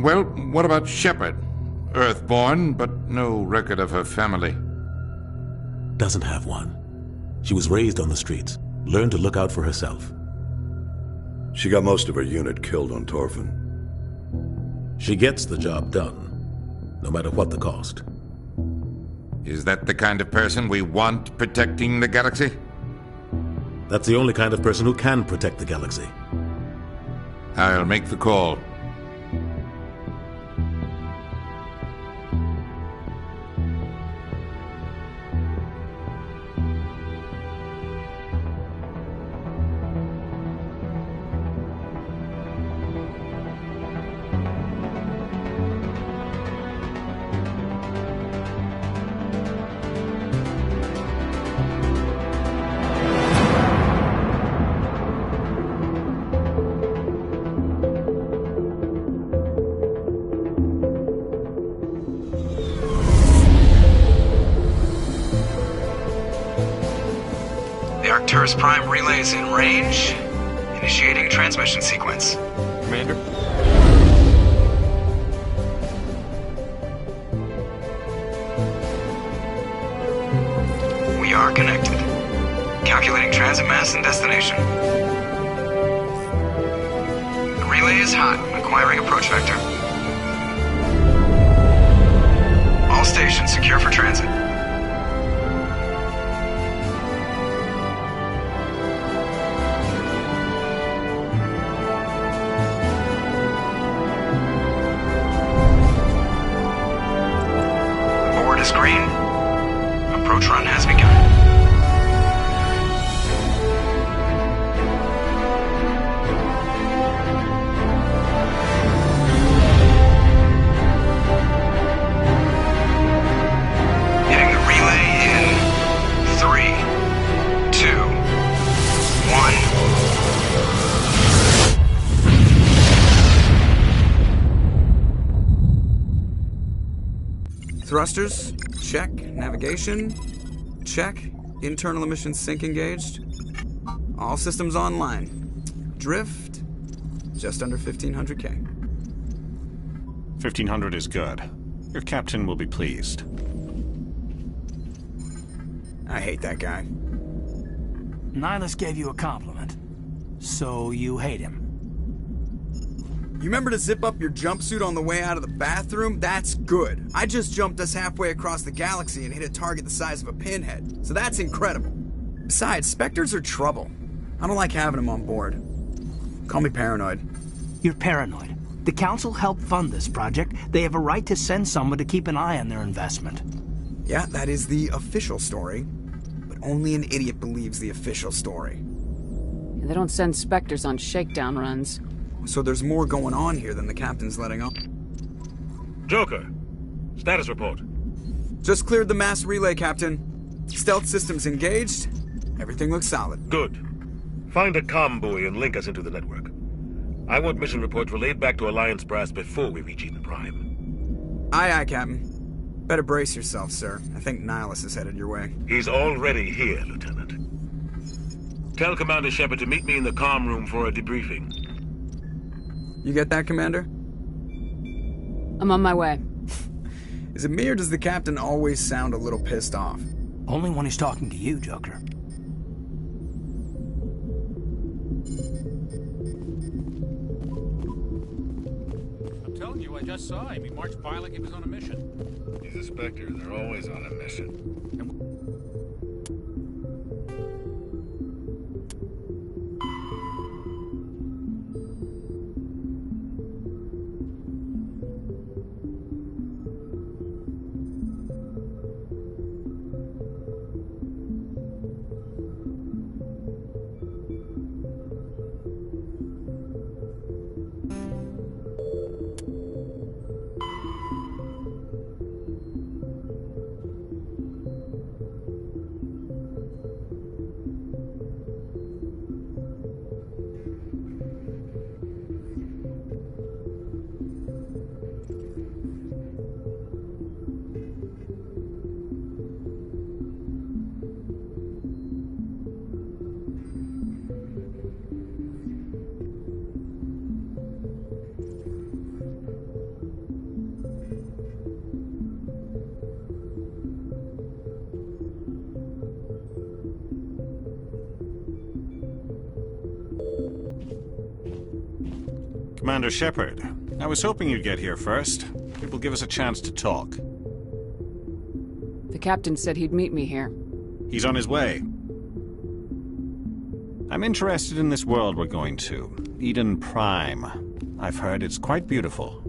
Well, what about Shepard? Earthborn, but no record of her family. Doesn't have one. She was raised on the streets, learned to look out for herself. She got most of her unit killed on Torfin. She gets the job done, no matter what the cost. Is that the kind of person we want protecting the galaxy? That's the only kind of person who can protect the galaxy. I'll make the call. Arterius Prime relays in range. Initiating transmission sequence. Commander? We are connected. Calculating transit mass and destination. The relay is hot. Acquiring approach vector. All stations secure for transit. Green. Approach run has begun. Hitting the relay in 3, 2, 1. Thrusters. Check. Navigation. Check. Internal emission sync engaged. All systems online. Drift. Just under 1500K. 1500 is good. Your captain will be pleased. I hate that guy. Nihilus gave you a compliment. So you hate him. You remember to zip up your jumpsuit on the way out of the bathroom? That's good. I just jumped us halfway across the galaxy and hit a target the size of a pinhead. So that's incredible. Besides, Spectres are trouble. I don't like having them on board. Call me paranoid. You're paranoid. The Council helped fund this project. They have a right to send someone to keep an eye on their investment. Yeah, that is the official story. But only an idiot believes the official story. They don't send Spectres on shakedown runs. So there's more going on here than the captain's letting on. Joker, status report. Just cleared the mass relay, Captain. Stealth systems engaged. Everything looks solid. Good. Find a comm buoy and link us into the network. I want mission reports relayed back to Alliance brass before we reach Eden Prime. Aye, aye, Captain. Better brace yourself, sir. I think Nihilus is headed your way. He's already here, Lieutenant. Tell Commander Shepard to meet me in the comm room for a debriefing. You get that, Commander? I'm on my way. Is it me or does the captain always sound a little pissed off? Only when he's talking to you, Joker. I'm telling you, I just saw him. He marched by like he was on a mission. He's a Spectre. They're always on a mission. Commander Shepard, I was hoping you'd get here first. It will give us a chance to talk. The captain said he'd meet me here. He's on his way. I'm interested in this world we're going to, Eden Prime. I've heard it's quite beautiful.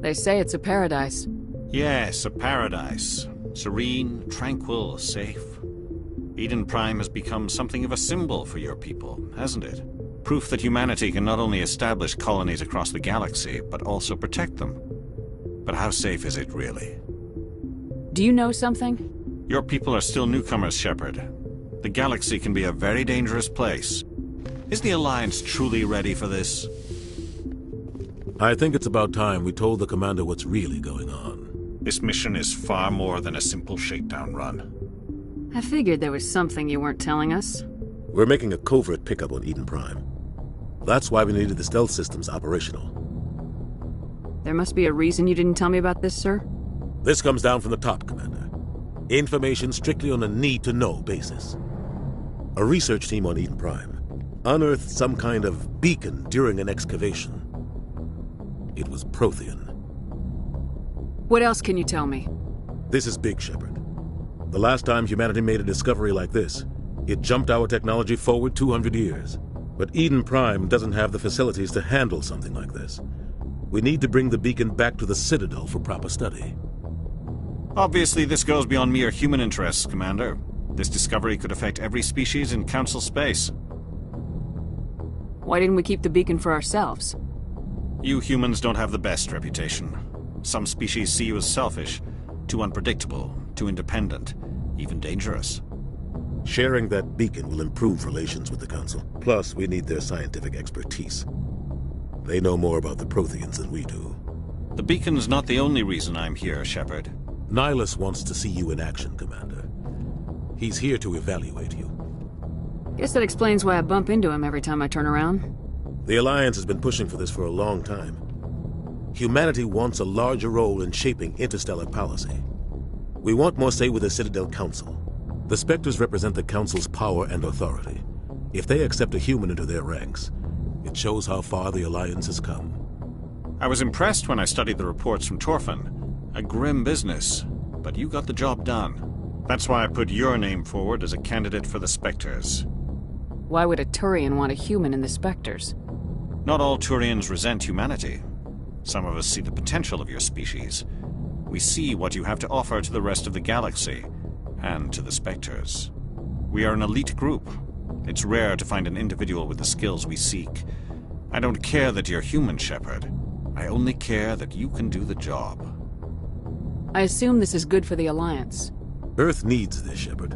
They say it's a paradise. Yes, a paradise. Serene, tranquil, safe. Eden Prime has become something of a symbol for your people, hasn't it? Proof that humanity can not only establish colonies across the galaxy, but also protect them. But how safe is it, really? Do you know something? Your people are still newcomers, Shepard. The galaxy can be a very dangerous place. Is the Alliance truly ready for this? I think it's about time we told the commander what's really going on. This mission is far more than a simple shakedown run. I figured there was something you weren't telling us. We're making a covert pickup on Eden Prime. That's why we needed the stealth systems operational. There must be a reason you didn't tell me about this, sir? This comes down from the top, Commander. Information strictly on a need-to-know basis. A research team on Eden Prime unearthed some kind of beacon during an excavation. It was Prothean. What else can you tell me? This is big, Shepard. The last time humanity made a discovery like this, it jumped our technology forward 200 years. But Eden Prime doesn't have the facilities to handle something like this. We need to bring the beacon back to the Citadel for proper study. Obviously, this goes beyond mere human interests, Commander. This discovery could affect every species in Council space. Why didn't we keep the beacon for ourselves? You humans don't have the best reputation. Some species see you as selfish, too unpredictable, too independent, even dangerous. Sharing that beacon will improve relations with the Council. Plus, we need their scientific expertise. They know more about the Protheans than we do. The beacon's not the only reason I'm here, Shepard. Nihilus wants to see you in action, Commander. He's here to evaluate you. Guess that explains why I bump into him every time I turn around. The Alliance has been pushing for this for a long time. Humanity wants a larger role in shaping interstellar policy. We want more say with the Citadel Council. The Spectres represent the Council's power and authority. If they accept a human into their ranks, it shows how far the Alliance has come. I was impressed when I studied the reports from Torfin. A grim business, but you got the job done. That's why I put your name forward as a candidate for the Spectres. Why would a Turian want a human in the Spectres? Not all Turians resent humanity. Some of us see the potential of your species. We see what you have to offer to the rest of the galaxy, and to the Spectres. We are an elite group. It's rare to find an individual with the skills we seek. I don't care that you're human, Shepard. I only care that you can do the job. I assume this is good for the Alliance. Earth needs this, Shepard.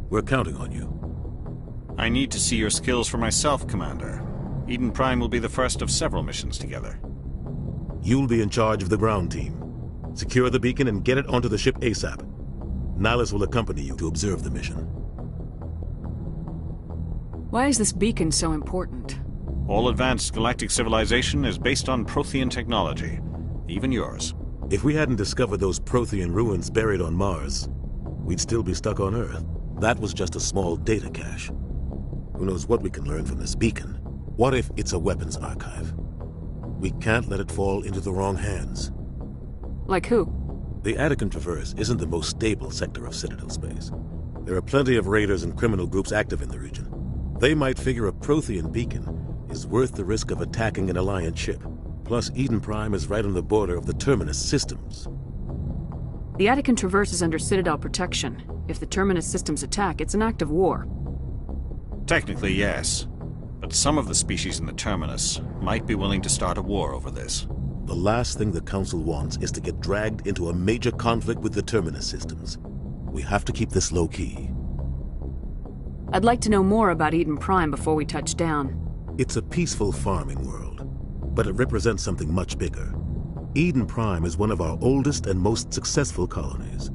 We're counting on you. I need to see your skills for myself, Commander. Eden Prime will be the first of several missions together. You'll be in charge of the ground team. Secure the beacon and get it onto the ship ASAP. Nihilus will accompany you to observe the mission. Why is this beacon so important? All advanced galactic civilization is based on Prothean technology. Even yours. If we hadn't discovered those Prothean ruins buried on Mars, we'd still be stuck on Earth. That was just a small data cache. Who knows what we can learn from this beacon? What if it's a weapons archive? We can't let it fall into the wrong hands. Like who? The Attican Traverse isn't the most stable sector of Citadel space. There are plenty of raiders and criminal groups active in the region. They might figure a Prothean beacon is worth the risk of attacking an Alliance ship. Plus, Eden Prime is right on the border of the Terminus systems. The Attican Traverse is under Citadel protection. If the Terminus systems attack, it's an act of war. Technically, yes. But some of the species in the Terminus might be willing to start a war over this. The last thing the Council wants is to get dragged into a major conflict with the Terminus systems. We have to keep this low-key. I'd like to know more about Eden Prime before we touch down. It's a peaceful farming world, but it represents something much bigger. Eden Prime is one of our oldest and most successful colonies.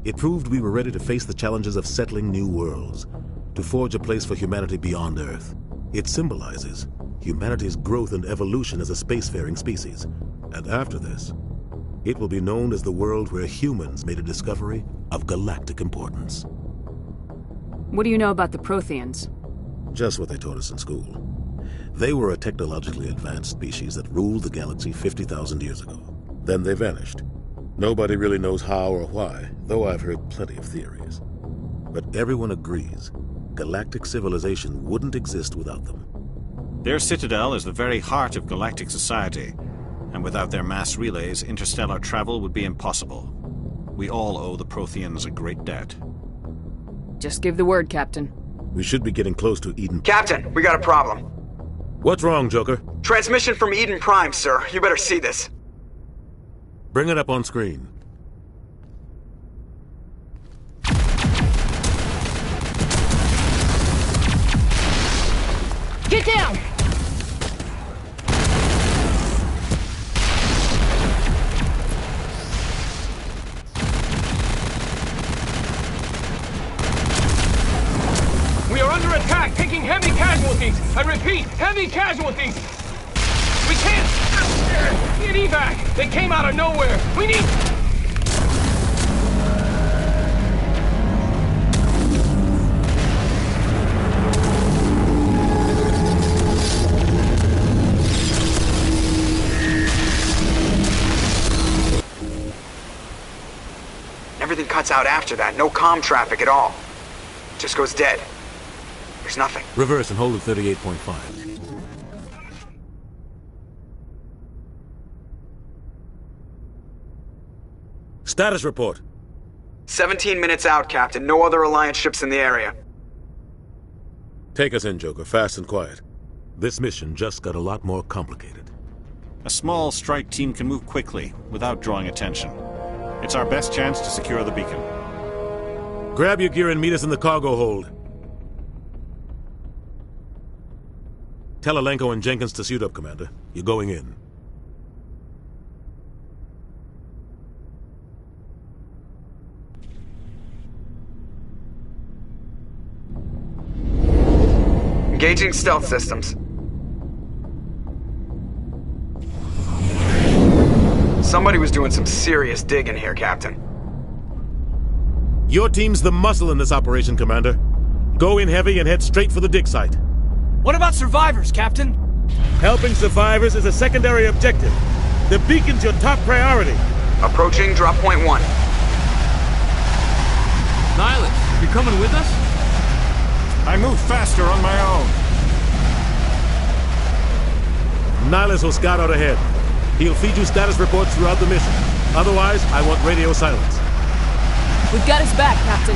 It proved we were ready to face the challenges of settling new worlds, to forge a place for humanity beyond Earth. It symbolizes humanity's growth and evolution as a spacefaring species. And after this, it will be known as the world where humans made a discovery of galactic importance. What do you know about the Protheans? Just what they taught us in school. They were a technologically advanced species that ruled the galaxy 50,000 years ago. Then they vanished. Nobody really knows how or why, though I've heard plenty of theories. But everyone agrees, galactic civilization wouldn't exist without them. Their Citadel is the very heart of galactic society, and without their mass relays, interstellar travel would be impossible. We all owe the Protheans a great debt. Just give the word, Captain. We should be getting close to Eden. Captain, we got a problem. What's wrong, Joker? Transmission from Eden Prime, sir. You better see this. Bring it up on screen. Get down! We are under attack, taking heavy casualties. I repeat, heavy casualties. We can't get evac. They came out of nowhere. We need... Everything cuts out after that. No comm traffic at all. Just goes dead. There's nothing. Reverse and hold at 38.5. Status report. 17 minutes out, Captain. No other Alliance ships in the area. Take us in, Joker, fast and quiet. This mission just got a lot more complicated. A small strike team can move quickly, without drawing attention. It's our best chance to secure the beacon. Grab your gear and meet us in the cargo hold. Tell Alenko and Jenkins to suit up, Commander. You're going in. Engaging stealth systems. Somebody was doing some serious digging here, Captain. Your team's the muscle in this operation, Commander. Go in heavy and head straight for the dig site. What about survivors, Captain? Helping survivors is a secondary objective. The beacon's your top priority. Approaching drop point 1. Nihilus, you coming with us? I move faster on my own. Nihilus will scout out ahead. He'll feed you status reports throughout the mission. Otherwise, I want radio silence. We've got his back, Captain.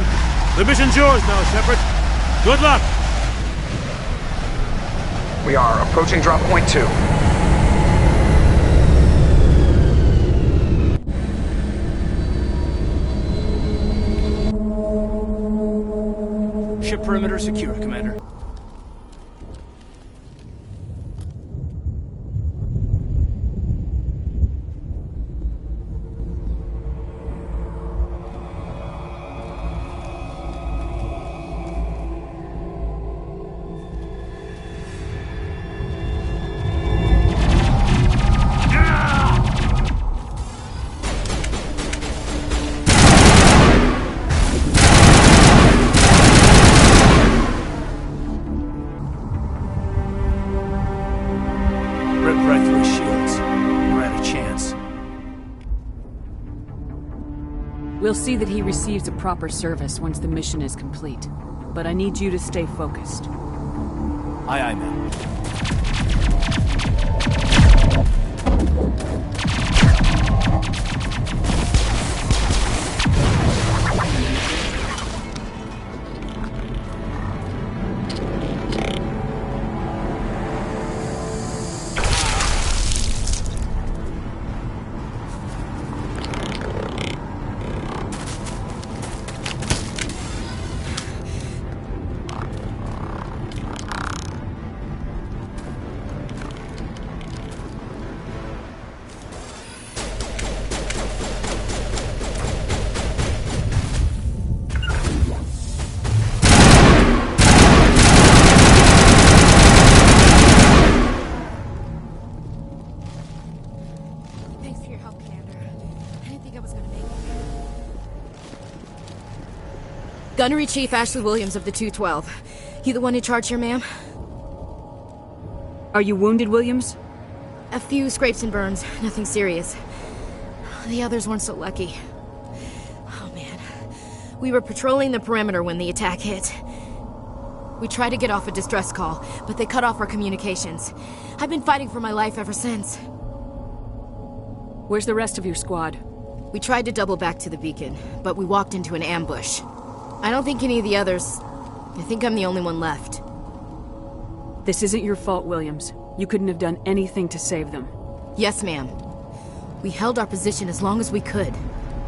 The mission's yours now, Shepard. Good luck! We are approaching drop point 2. Ship perimeter secure, Commander. We'll see that he receives a proper service once the mission is complete. But I need you to stay focused. Aye, aye, ma'am. Gunnery Chief Ashley Williams of the 212. You the one in charge here, ma'am? Are you wounded, Williams? A few scrapes and burns, nothing serious. The others weren't so lucky. Oh man. We were patrolling the perimeter when the attack hit. We tried to get off a distress call, but they cut off our communications. I've been fighting for my life ever since. Where's the rest of your squad? We tried to double back to the beacon, but we walked into an ambush. I don't think any of the others... I think I'm the only one left. This isn't your fault, Williams. You couldn't have done anything to save them. Yes, ma'am. We held our position as long as we could,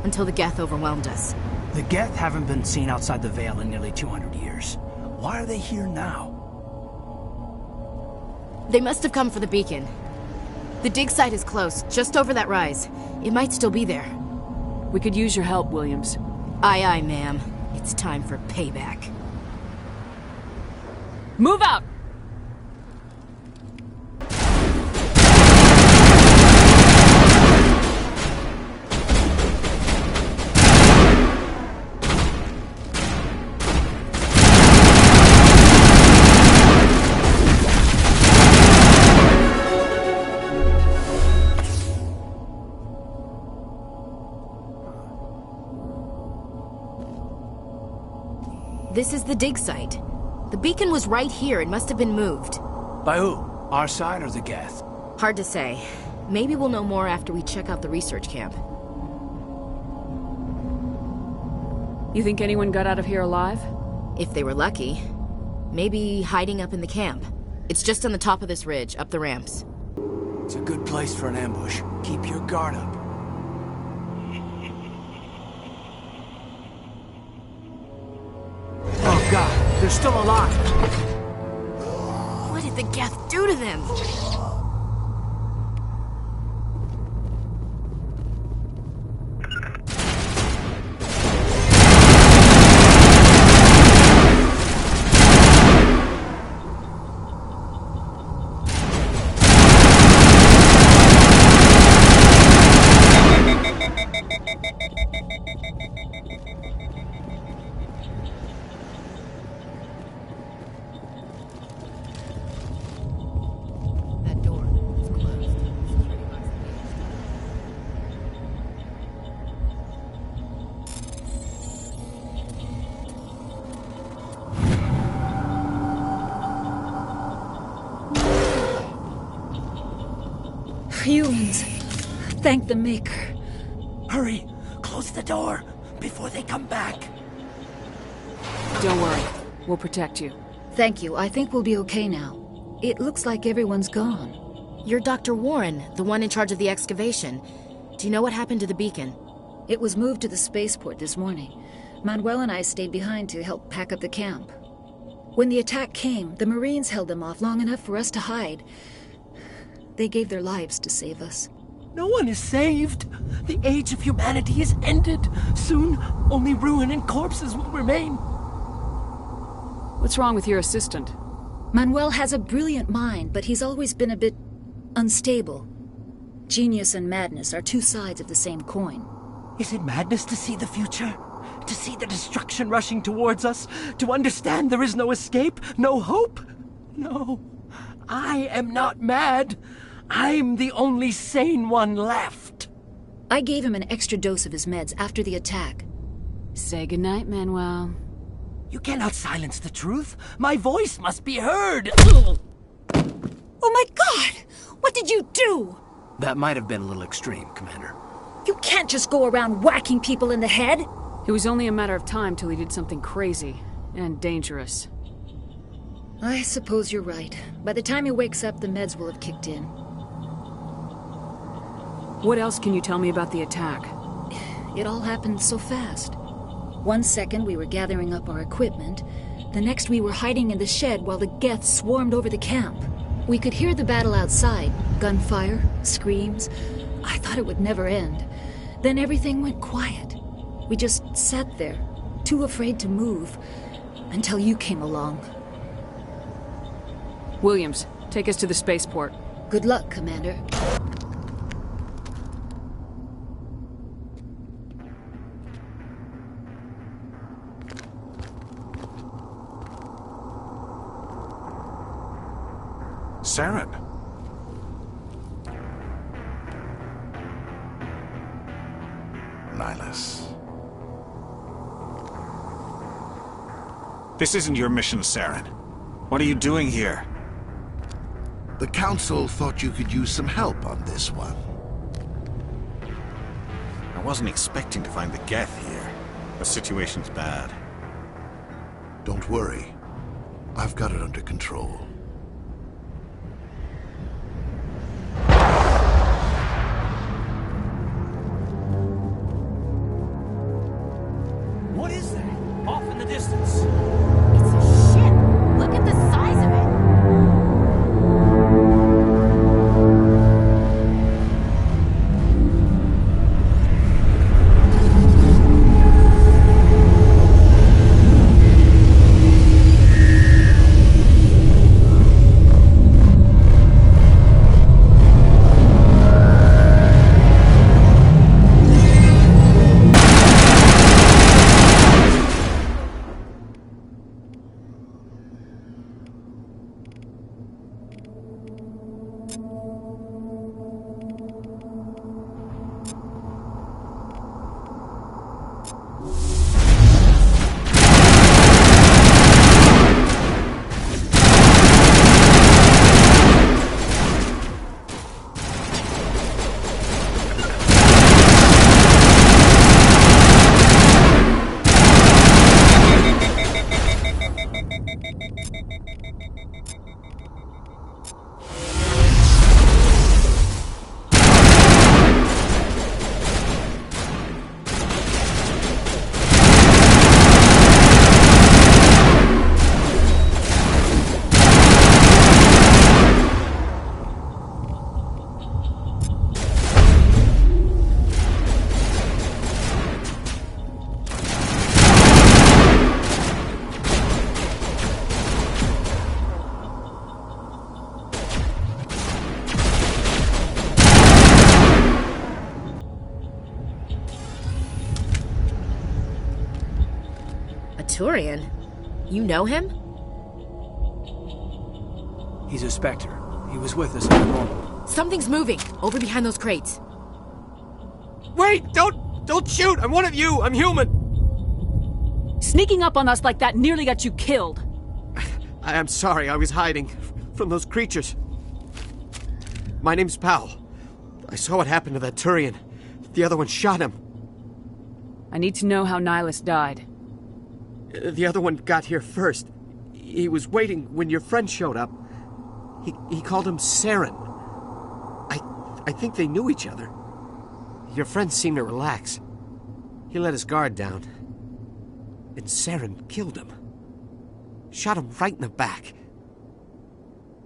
until the Geth overwhelmed us. The Geth haven't been seen outside the Veil in nearly 200 years. Why are they here now? They must have come for the beacon. The dig site is close, just over that rise. It might still be there. We could use your help, Williams. Aye, aye, ma'am. It's time for payback. Move out! This is the dig site. The beacon was right here. It must have been moved. By who? Our side or the Geth? Hard to say. Maybe we'll know more after we check out the research camp. You think anyone got out of here alive? If they were lucky. Maybe hiding up in the camp. It's just on the top of this ridge, up the ramps. It's a good place for an ambush. Keep your guard up. Oh god, they're still alive! What did the Geth do to them? Humans. Thank the Maker. Hurry! Close the door before they come back. Don't worry. We'll protect you. Thank you. I think we'll be okay now. It looks like everyone's gone. You're Dr. Warren, the one in charge of the excavation. Do you know what happened to the beacon? It was moved to the spaceport this morning. Manuel and I stayed behind to help pack up the camp. When the attack came, the Marines held them off long enough for us to hide. They gave their lives to save us. No one is saved. The age of humanity is ended. Soon, only ruin and corpses will remain. What's wrong with your assistant? Manuel has a brilliant mind, but he's always been a bit unstable. Genius and madness are two sides of the same coin. Is it madness to see the future? To see the destruction rushing towards us? To understand there is no escape? No hope? No. I am not mad. I'm the only sane one left. I gave him an extra dose of his meds after the attack. Say goodnight, Manuel. You cannot silence the truth. My voice must be heard. Oh my god! What did you do? That might have been a little extreme, Commander. You can't just go around whacking people in the head. It was only a matter of time till he did something crazy and dangerous. I suppose you're right. By the time he wakes up, the meds will have kicked in. What else can you tell me about the attack? It all happened so fast. 1 second we were gathering up our equipment. The next we were hiding in the shed while the Geth swarmed over the camp. We could hear the battle outside. Gunfire, screams. I thought it would never end. Then everything went quiet. We just sat there, too afraid to move, until you came along. Williams, take us to the spaceport. Good luck, Commander. Saren. Nihilus. This isn't your mission, Saren. What are you doing here? The Council thought you could use some help on this one. I wasn't expecting to find the Geth here. The situation's bad. Don't worry. I've got it under control. What is that? Off in the distance. It's a ship. Look at the size of it. Turian? You know him? He's a Spectre. He was with us at the Normandy. Something's moving, over behind those crates. Wait! Don't shoot! I'm one of you! I'm human! Sneaking up on us like that nearly got you killed. I'm sorry, I was hiding from those creatures. My name's Powell. I saw what happened to that Turian. The other one shot him. I need to know how Nihilus died. The other one got here first. He was waiting when your friend showed up. He called him Saren. I think they knew each other. Your friend seemed to relax. He let his guard down. And Saren killed him. Shot him right in the back.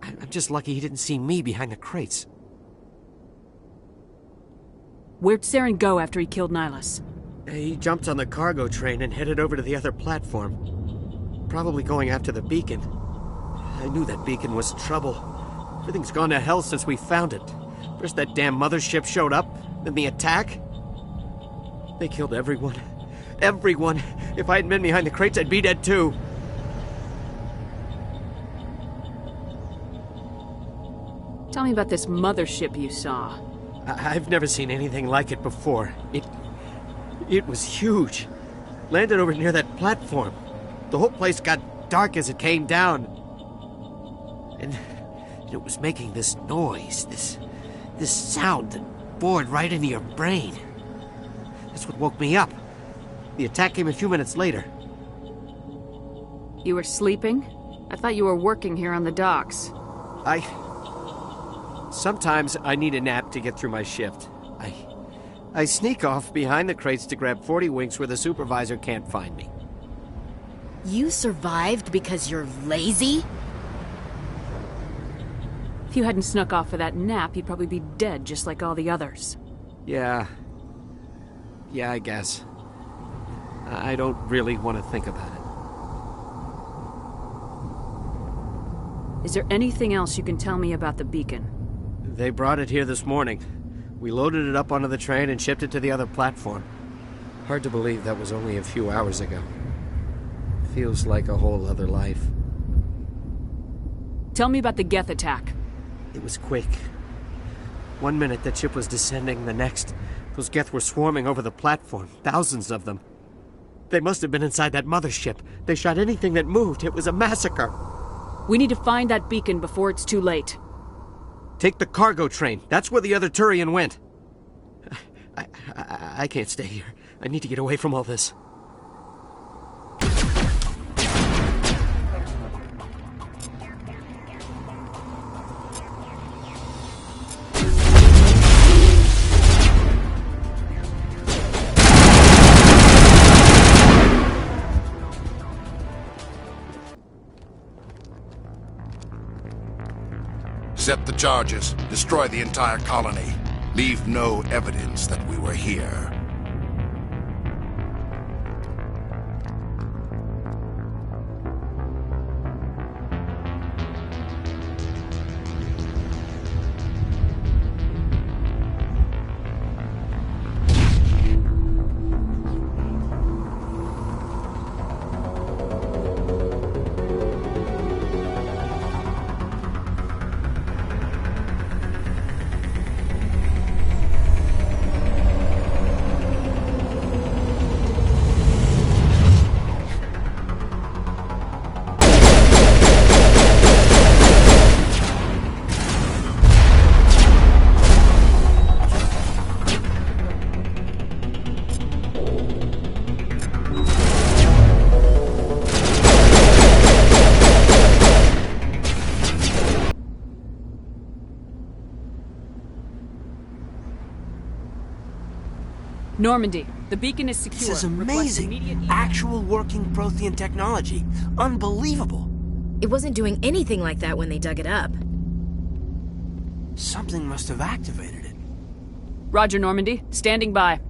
I'm just lucky he didn't see me behind the crates. Where'd Saren go after he killed Nihilus? He jumped on the cargo train and headed over to the other platform. Probably going after the beacon. I knew that beacon was trouble. Everything's gone to hell since we found it. First that damn mothership showed up, then the attack. They killed everyone. Everyone! If I hadn't been behind the crates, I'd be dead too. Tell me about this mothership you saw. I've never seen anything like it before. It was huge. Landed over near that platform. The whole place got dark as it came down. And it was making this noise, this sound that bored right into your brain. That's what woke me up. The attack came a few minutes later. You were sleeping? I thought you were working here on the docks. Sometimes I need a nap to get through my shift. I sneak off behind the crates to grab 40 winks where the supervisor can't find me. You survived because you're lazy? If you hadn't snuck off for that nap, you'd probably be dead just like all the others. Yeah, I guess. I don't really want to think about it. Is there anything else you can tell me about the beacon? They brought it here this morning. We loaded it up onto the train and shipped it to the other platform. Hard to believe that was only a few hours ago. Feels like a whole other life. Tell me about the Geth attack. It was quick. 1 minute that ship was descending, the next, those Geth were swarming over the platform, thousands of them. They must have been inside that mothership. They shot anything that moved. It was a massacre. We need to find that beacon before it's too late. Take the cargo train. That's where the other Turian went. I can't stay here. I need to get away from all this. Set the charges. Destroy the entire colony. Leave no evidence that we were here. Normandy, the beacon is secure. This is amazing. Actual working Prothean technology. Unbelievable. It wasn't doing anything like that when they dug it up. Something must have activated it. Roger, Normandy. Standing by.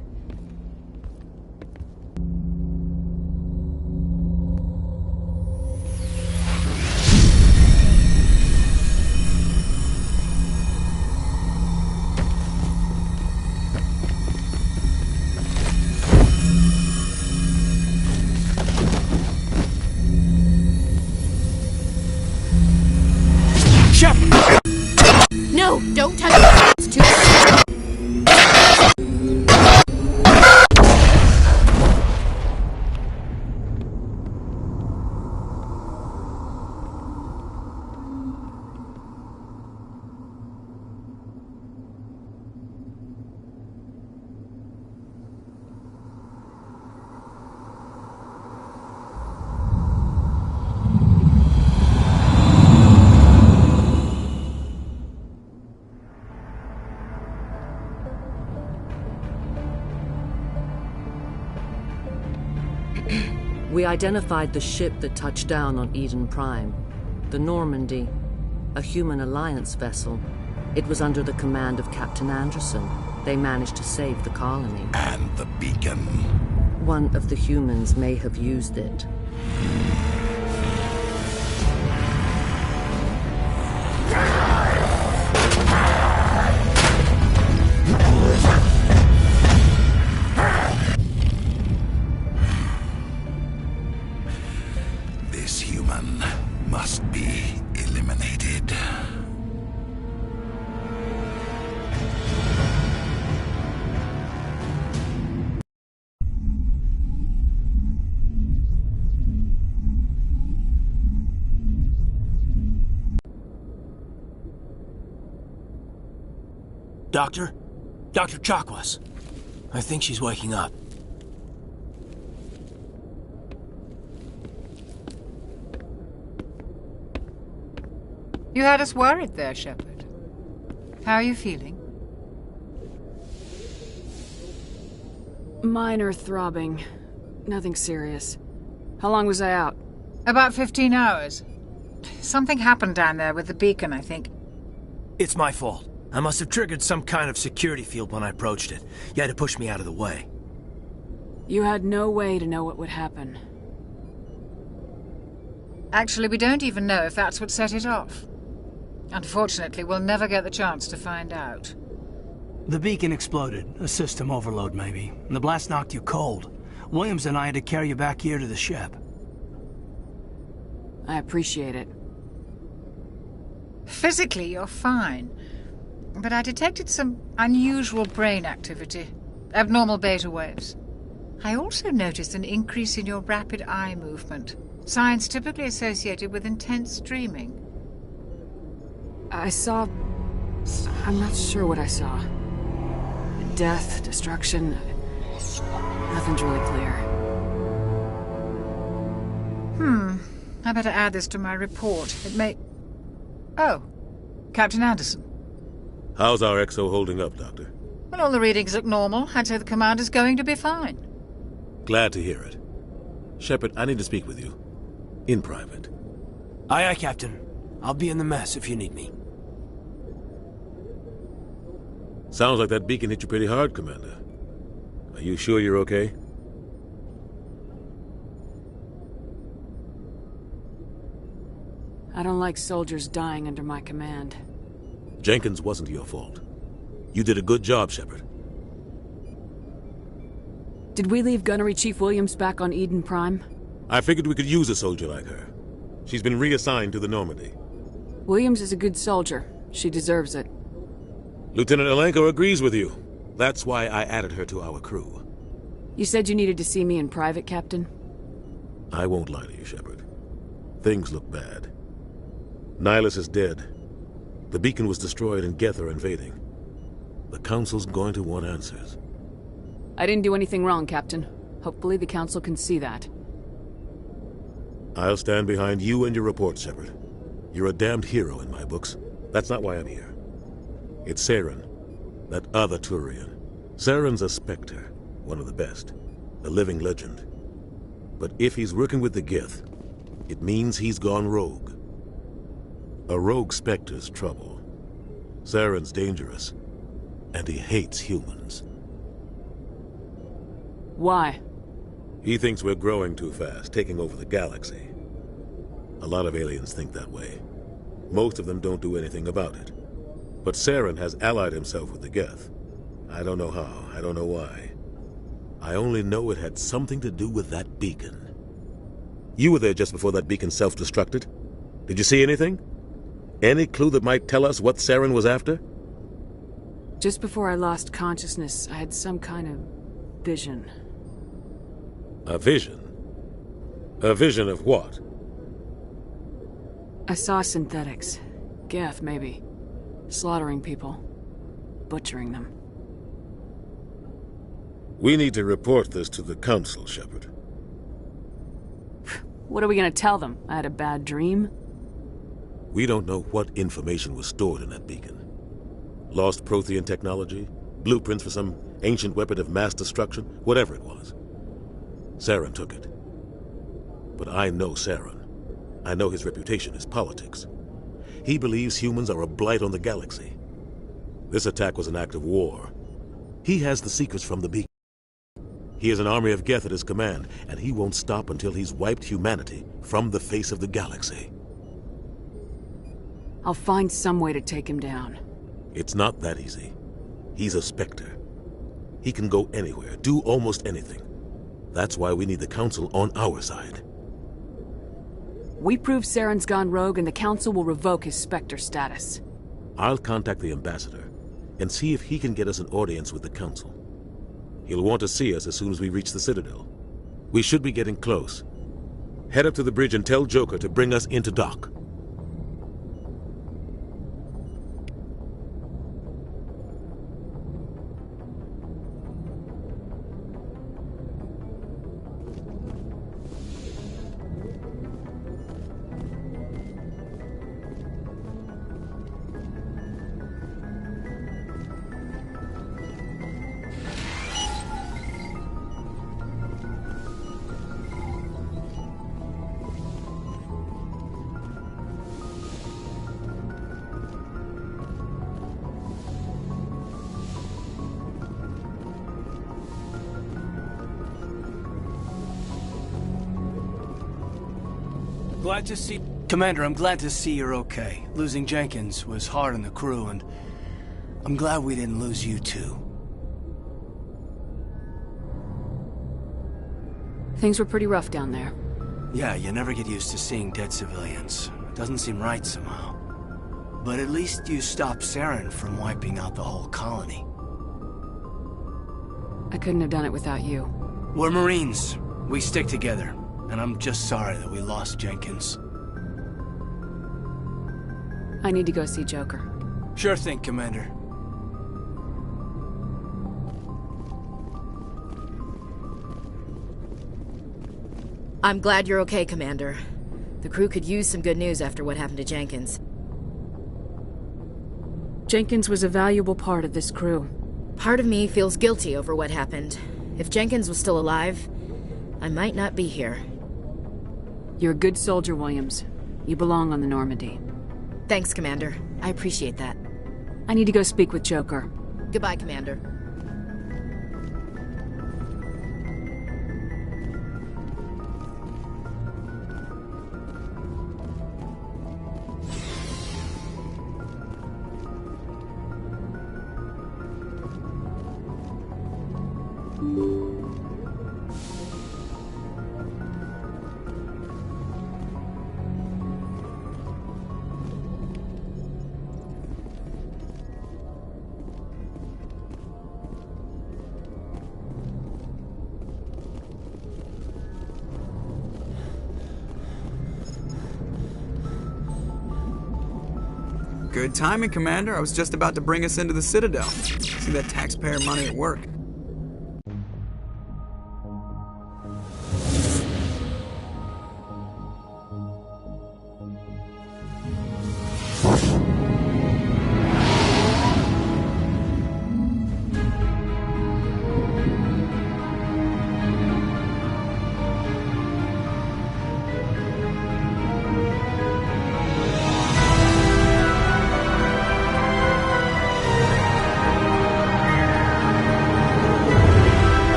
No, don't touch it. It's too... We identified the ship that touched down on Eden Prime. The Normandy, a human alliance vessel. It was under the command of Captain Anderson. They managed to save the colony. And the beacon. One of the humans may have used it. This human must be eliminated. Doctor? Dr. Chakwas. I think she's waking up. You had us worried there, Shepard. How are you feeling? Minor throbbing. Nothing serious. How long was I out? About 15 hours. Something happened down there with the beacon, I think. It's my fault. I must have triggered some kind of security field when I approached it. You had to push me out of the way. You had no way to know what would happen. Actually, we don't even know if that's what set it off. Unfortunately, we'll never get the chance to find out. The beacon exploded. A system overload, maybe. And the blast knocked you cold. Williams and I had to carry you back here to the ship. I appreciate it. Physically, you're fine. But I detected some unusual brain activity. Abnormal beta waves. I also noticed an increase in your rapid eye movement. Signs typically associated with intense dreaming. I saw... I'm not sure what I saw. Death, destruction... Nothing's really clear. I better add this to my report. It may... Oh, Captain Anderson. How's our XO holding up, Doctor? Well, all the readings look normal. I'd say the commander's going to be fine. Glad to hear it. Shepard, I need to speak with you. In private. Aye, aye, Captain. I'll be in the mess if you need me. Sounds like that beacon hit you pretty hard, Commander. Are you sure you're okay? I don't like soldiers dying under my command. Jenkins wasn't your fault. You did a good job, Shepard. Did we leave Gunnery Chief Williams back on Eden Prime? I figured we could use a soldier like her. She's been reassigned to the Normandy. Williams is a good soldier. She deserves it. Lieutenant Alenko agrees with you. That's why I added her to our crew. You said you needed to see me in private, Captain? I won't lie to you, Shepard. Things look bad. Nihilus is dead. The beacon was destroyed and Geth are invading. The Council's going to want answers. I didn't do anything wrong, Captain. Hopefully the Council can see that. I'll stand behind you and your report, Shepard. You're a damned hero in my books. That's not why I'm here. It's Saren, that other Turian. Saren's a Spectre, one of the best, a living legend. But if he's working with the Geth, it means he's gone rogue. A rogue Spectre's trouble. Saren's dangerous, and he hates humans. Why? He thinks we're growing too fast, taking over the galaxy. A lot of aliens think that way. Most of them don't do anything about it. But Saren has allied himself with the Geth. I don't know how, I don't know why. I only know it had something to do with that beacon. You were there just before that beacon self-destructed. Did you see anything? Any clue that might tell us what Saren was after? Just before I lost consciousness, I had some kind of vision. A vision? A vision of what? I saw synthetics. Geth, maybe. Slaughtering people. Butchering them. We need to report this to the Council, Shepard. What are we gonna tell them? I had a bad dream? We don't know what information was stored in that beacon. Lost Prothean technology? Blueprints for some ancient weapon of mass destruction? Whatever it was. Saren took it. But I know Saren. I know his reputation is politics. He believes humans are a blight on the galaxy. This attack was an act of war. He has the secrets from the beacon. He has an army of Geth at his command, and he won't stop until he's wiped humanity from the face of the galaxy. I'll find some way to take him down. It's not that easy. He's a Spectre. He can go anywhere, do almost anything. That's why we need the Council on our side. We prove Saren's gone rogue and the Council will revoke his Spectre status. I'll contact the Ambassador and see if he can get us an audience with the Council. He'll want to see us as soon as we reach the Citadel. We should be getting close. Head up to the bridge and tell Joker to bring us into dock. Glad to see... Commander, I'm glad to see you're okay. Losing Jenkins was hard on the crew, and I'm glad we didn't lose you too. Things were pretty rough down there. Yeah, you never get used to seeing dead civilians. It doesn't seem right somehow. But at least you stopped Saren from wiping out the whole colony. I couldn't have done it without you. We're Marines. We stick together. And I'm just sorry that we lost Jenkins. I need to go see Joker. Sure thing, Commander. I'm glad you're okay, Commander. The crew could use some good news after what happened to Jenkins. Jenkins was a valuable part of this crew. Part of me feels guilty over what happened. If Jenkins was still alive, I might not be here. You're a good soldier, Williams. You belong on the Normandy. Thanks, Commander. I appreciate that. I need to go speak with Joker. Goodbye, Commander. Good timing, Commander. I was just about to bring us into the Citadel. See that taxpayer money at work.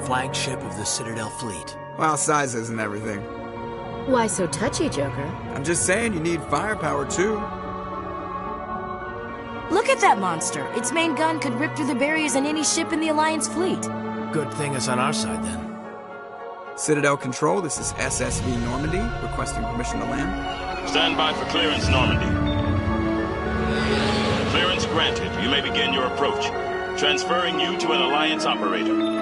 Flagship of the Citadel fleet. Well, size isn't everything. Why so touchy, Joker? I'm just saying you need firepower, too. Look at that monster! Its main gun could rip through the barriers in any ship in the Alliance fleet. Good thing it's on our side, then. Citadel Control, this is SSV Normandy, requesting permission to land. Stand by for clearance, Normandy. Clearance granted. You may begin your approach. Transferring you to an Alliance operator.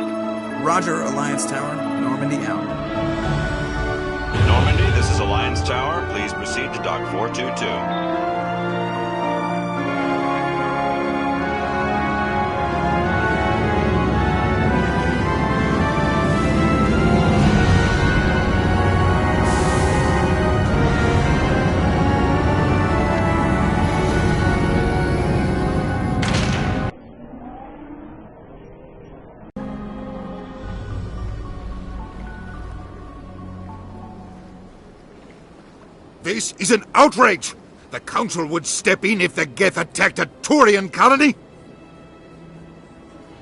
Roger, Alliance Tower. Normandy out. Normandy, this is Alliance Tower. Please proceed to Dock 422. This is an outrage! The Council would step in if the Geth attacked a Turian colony?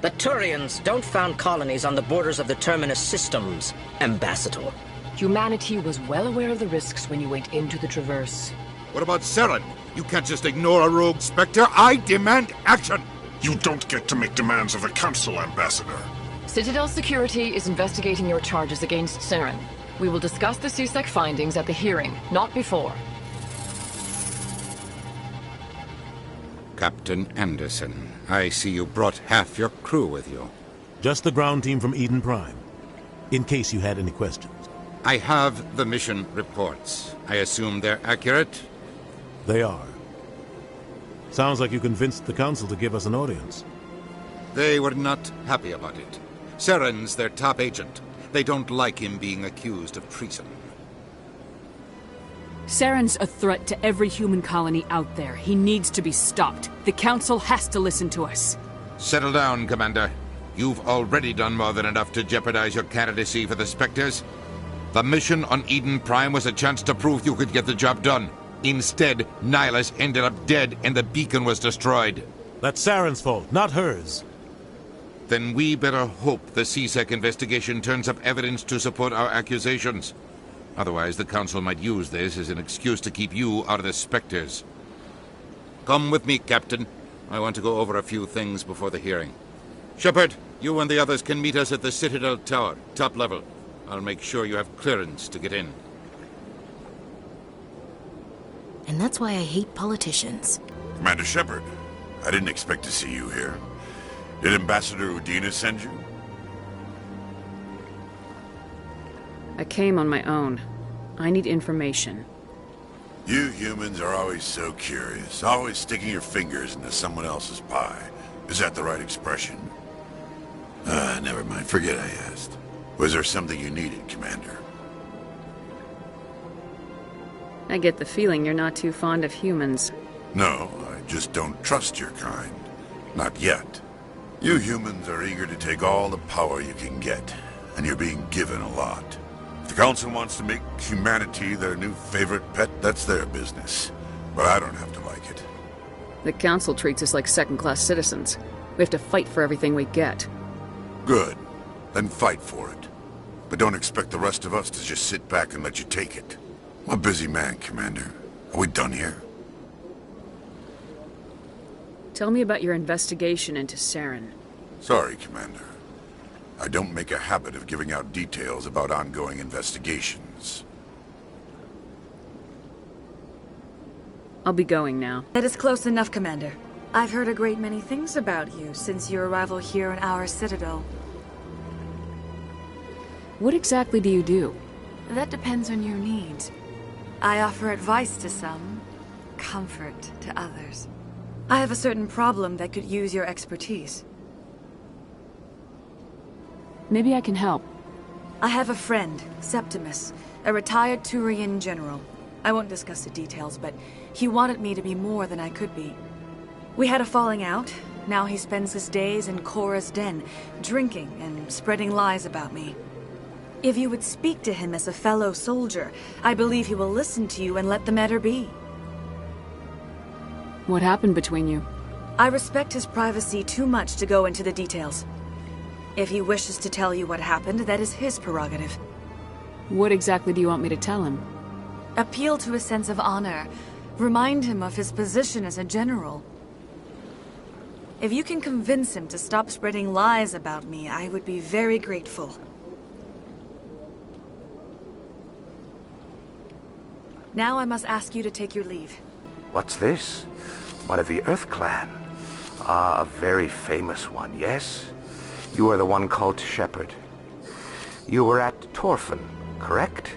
The Turians don't found colonies on the borders of the Terminus systems, Ambassador. Humanity was well aware of the risks when you went into the Traverse. What about Saren? You can't just ignore a rogue Spectre. I demand action! You don't get to make demands of the Council, Ambassador. Citadel Security is investigating your charges against Saren. We will discuss the CSEC findings at the hearing, not before. Captain Anderson, I see you brought half your crew with you. Just the ground team from Eden Prime, in case you had any questions. I have the mission reports. I assume they're accurate? They are. Sounds like you convinced the Council to give us an audience. They were not happy about it. Saren's their top agent. They don't like him being accused of treason. Saren's a threat to every human colony out there. He needs to be stopped. The Council has to listen to us. Settle down, Commander. You've already done more than enough to jeopardize your candidacy for the Spectres. The mission on Eden Prime was a chance to prove you could get the job done. Instead, Nihilus ended up dead and the beacon was destroyed. That's Saren's fault, not hers. Then we better hope the CSEC investigation turns up evidence to support our accusations. Otherwise, the Council might use this as an excuse to keep you out of the Spectres. Come with me, Captain. I want to go over a few things before the hearing. Shepard, you and the others can meet us at the Citadel Tower, top level. I'll make sure you have clearance to get in. And that's why I hate politicians. Commander Shepard, I didn't expect to see you here. Did Ambassador Udina send you? I came on my own. I need information. You humans are always so curious, always sticking your fingers into someone else's pie. Is that the right expression? Never mind. Forget I asked. Was there something you needed, Commander? I get the feeling you're not too fond of humans. No, I just don't trust your kind. Not yet. You humans are eager to take all the power you can get, and you're being given a lot. If the Council wants to make humanity their new favorite pet, that's their business. But I don't have to like it. The Council treats us like second-class citizens. We have to fight for everything we get. Good. Then fight for it. But don't expect the rest of us to just sit back and let you take it. I'm a busy man, Commander. Are we done here? Tell me about your investigation into Saren. Sorry, Commander. I don't make a habit of giving out details about ongoing investigations. I'll be going now. That is close enough, Commander. I've heard a great many things about you since your arrival here in our Citadel. What exactly do you do? That depends on your needs. I offer advice to some, comfort to others. I have a certain problem that could use your expertise. Maybe I can help. I have a friend, Septimus, a retired Turian general. I won't discuss the details, but he wanted me to be more than I could be. We had a falling out. Now he spends his days in Cora's den, drinking and spreading lies about me. If you would speak to him as a fellow soldier, I believe he will listen to you and let the matter be. What happened between you? I respect his privacy too much to go into the details. If he wishes to tell you what happened, that is his prerogative. What exactly do you want me to tell him? Appeal to his sense of honor. Remind him of his position as a general. If you can convince him to stop spreading lies about me, I would be very grateful. Now I must ask you to take your leave. What's this? One of the Earth Clan. Ah, a very famous one, yes? You are the one called Shepard. You were at Torfan, correct?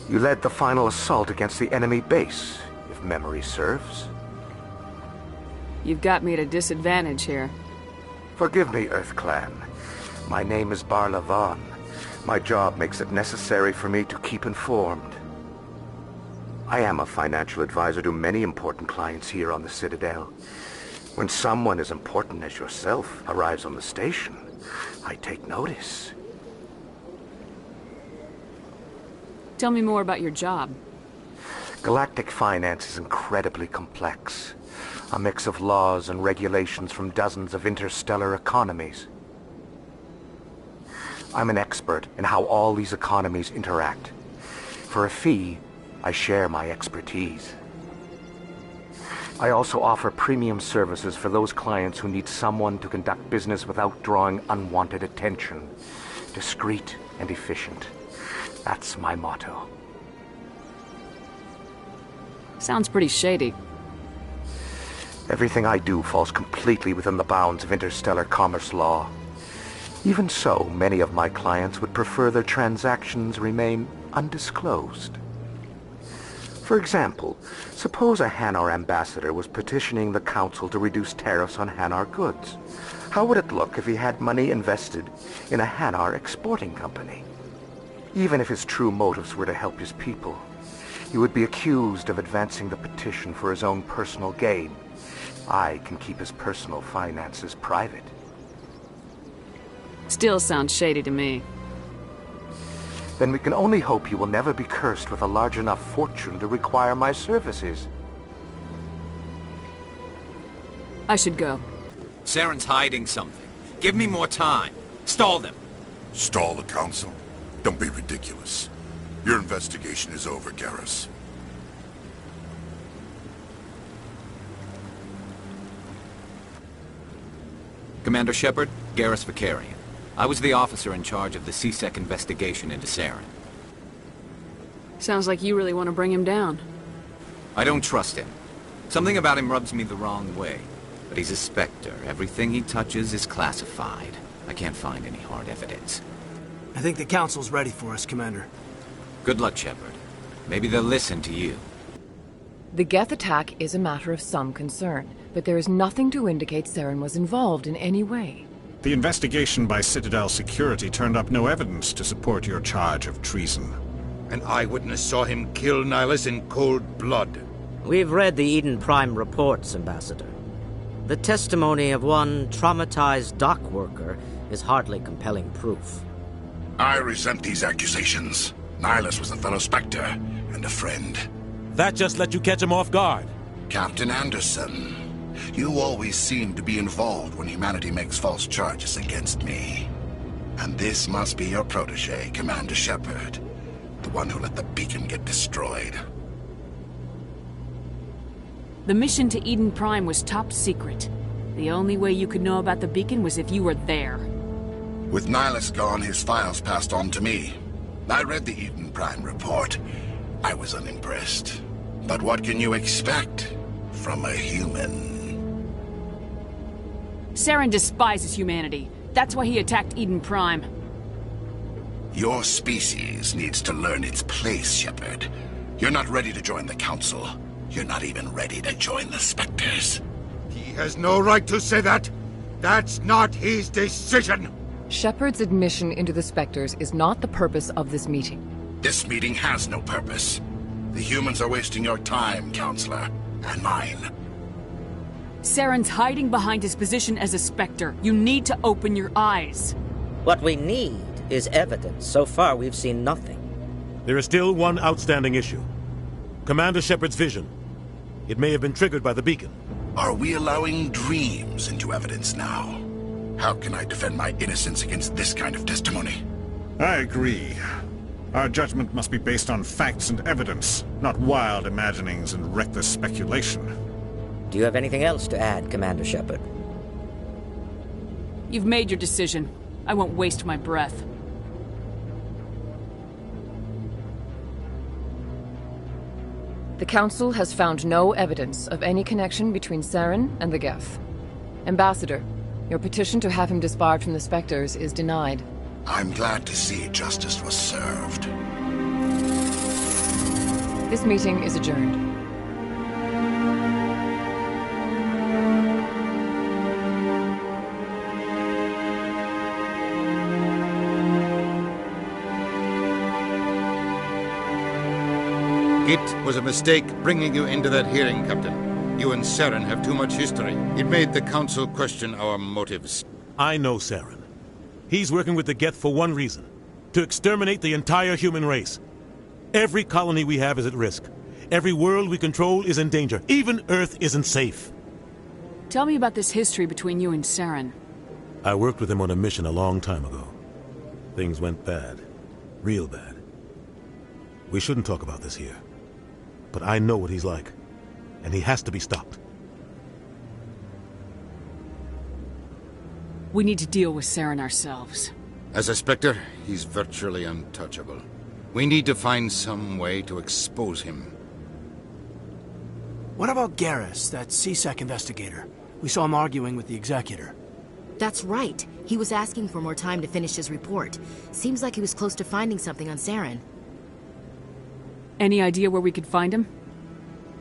You led the final assault against the enemy base, if memory serves. You've got me at a disadvantage here. Forgive me, Earth Clan. My name is Barla Vaughn. My job makes it necessary for me to keep informed. I am a financial advisor to many important clients here on the Citadel. When someone as important as yourself arrives on the station, I take notice. Tell me more about your job. Galactic finance is incredibly complex. A mix of laws and regulations from dozens of interstellar economies. I'm an expert in how all these economies interact. For a fee, I share my expertise. I also offer premium services for those clients who need someone to conduct business without drawing unwanted attention. Discreet and efficient. That's my motto. Sounds pretty shady. Everything I do falls completely within the bounds of interstellar commerce law. Even so, many of my clients would prefer their transactions remain undisclosed. For example, suppose a Hanar ambassador was petitioning the Council to reduce tariffs on Hanar goods. How would it look if he had money invested in a Hanar exporting company? Even if his true motives were to help his people, he would be accused of advancing the petition for his own personal gain. I can keep his personal finances private. Still sounds shady to me. Then we can only hope you will never be cursed with a large enough fortune to require my services. I should go. Saren's hiding something. Give me more time. Stall them. Stall the Council? Don't be ridiculous. Your investigation is over, Garrus. Commander Shepard, Garrus Vicarian. I was the officer in charge of the CSEC investigation into Saren. Sounds like you really want to bring him down. I don't trust him. Something about him rubs me the wrong way. But he's a Spectre. Everything he touches is classified. I can't find any hard evidence. I think the Council's ready for us, Commander. Good luck, Shepard. Maybe they'll listen to you. The Geth attack is a matter of some concern, but there is nothing to indicate Saren was involved in any way. The investigation by Citadel security turned up no evidence to support your charge of treason. An eyewitness saw him kill Nihilus in cold blood. We've read the Eden Prime reports, Ambassador. The testimony of one traumatized dock worker is hardly compelling proof. I resent these accusations. Nihilus was a fellow Spectre and a friend. That just let you catch him off guard. Captain Anderson, you always seem to be involved when humanity makes false charges against me. And this must be your protege, Commander Shepard. The one who let the beacon get destroyed. The mission to Eden Prime was top secret. The only way you could know about the beacon was if you were there. With Nihilus gone, his files passed on to me. I read the Eden Prime report. I was unimpressed. But what can you expect from a human? Saren despises humanity. That's why he attacked Eden Prime. Your species needs to learn its place, Shepard. You're not ready to join the Council. You're not even ready to join the Spectres. He has no right to say that. That's not his decision. Shepard's admission into the Spectres is not the purpose of this meeting. This meeting has no purpose. The humans are wasting your time, Counselor, and mine. Saren's hiding behind his position as a Spectre. You need to open your eyes. What we need is evidence. So far, we've seen nothing. There is still one outstanding issue. Commander Shepard's vision. It may have been triggered by the beacon. Are we allowing dreams into evidence now? How can I defend my innocence against this kind of testimony? I agree. Our judgment must be based on facts and evidence, not wild imaginings and reckless speculation. Do you have anything else to add, Commander Shepard? You've made your decision. I won't waste my breath. The Council has found no evidence of any connection between Saren and the Geth. Ambassador, your petition to have him disbarred from the Spectres is denied. I'm glad to see justice was served. This meeting is adjourned. It was a mistake bringing you into that hearing, Captain. You and Saren have too much history. It made the Council question our motives. I know Saren. He's working with the Geth for one reason. To exterminate the entire human race. Every colony we have is at risk. Every world we control is in danger. Even Earth isn't safe. Tell me about this history between you and Saren. I worked with him on a mission a long time ago. Things went bad. Real bad. We shouldn't talk about this here. But I know what he's like. And he has to be stopped. We need to deal with Saren ourselves. As a Spectre, he's virtually untouchable. We need to find some way to expose him. What about Garrus, that CSEC investigator? We saw him arguing with the Executor. That's right. He was asking for more time to finish his report. Seems like he was close to finding something on Saren. Any idea where we could find him?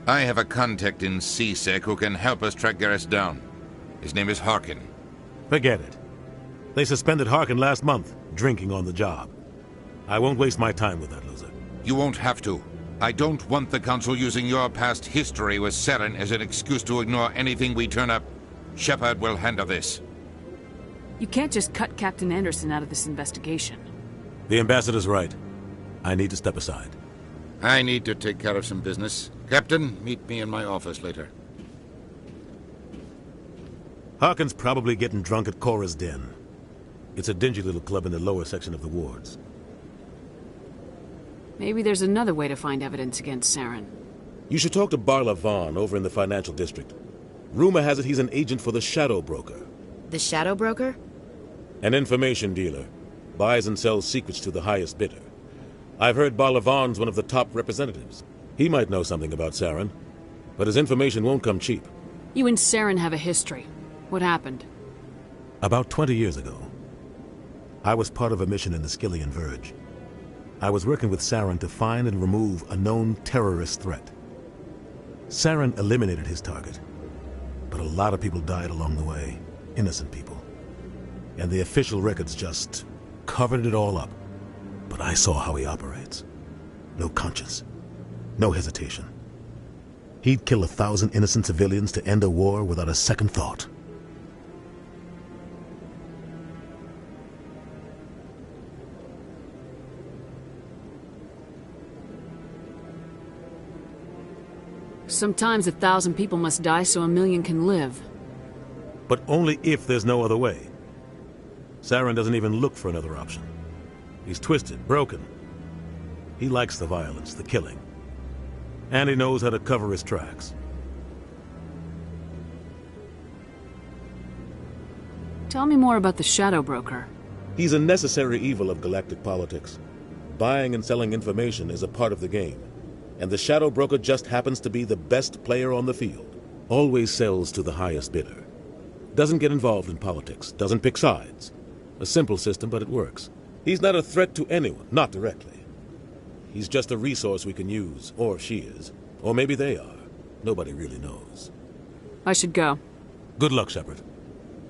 I have a contact in CSEC who can help us track Garrus down. His name is Harkin. Forget it. They suspended Harkin last month, drinking on the job. I won't waste my time with that loser. You won't have to. I don't want the Council using your past history with Saren as an excuse to ignore anything we turn up. Shepard will handle this. You can't just cut Captain Anderson out of this investigation. The Ambassador's right. I need to step aside. I need to take care of some business. Captain, meet me in my office later. Harkin's probably getting drunk at Cora's Den. It's a dingy little club in the lower section of the wards. Maybe there's another way to find evidence against Saren. You should talk to Barla Vaughn over in the financial district. Rumor has it he's an agent for the Shadow Broker. The Shadow Broker? An information dealer. Buys and sells secrets to the highest bidder. I've heard Balavan's one of the top representatives. He might know something about Saren, but his information won't come cheap. You and Saren have a history. What happened? About 20 years ago, I was part of a mission in the Skillian Verge. I was working with Saren to find and remove a known terrorist threat. Saren eliminated his target, but a lot of people died along the way, innocent people. And the official records just covered it all up. But I saw how he operates. No conscience, no hesitation. He'd kill 1,000 innocent civilians to end a war without a second thought. Sometimes 1,000 people must die so 1,000,000 can live. But only if there's no other way. Saren doesn't even look for another option. He's twisted, broken. He likes the violence, the killing. And he knows how to cover his tracks. Tell me more about the Shadow Broker. He's a necessary evil of galactic politics. Buying and selling information is a part of the game. And the Shadow Broker just happens to be the best player on the field. Always sells to the highest bidder. Doesn't get involved in politics, doesn't pick sides. A simple system, but it works. He's not a threat to anyone, not directly. He's just a resource we can use, or she is. Or maybe they are. Nobody really knows. I should go. Good luck, Shepard.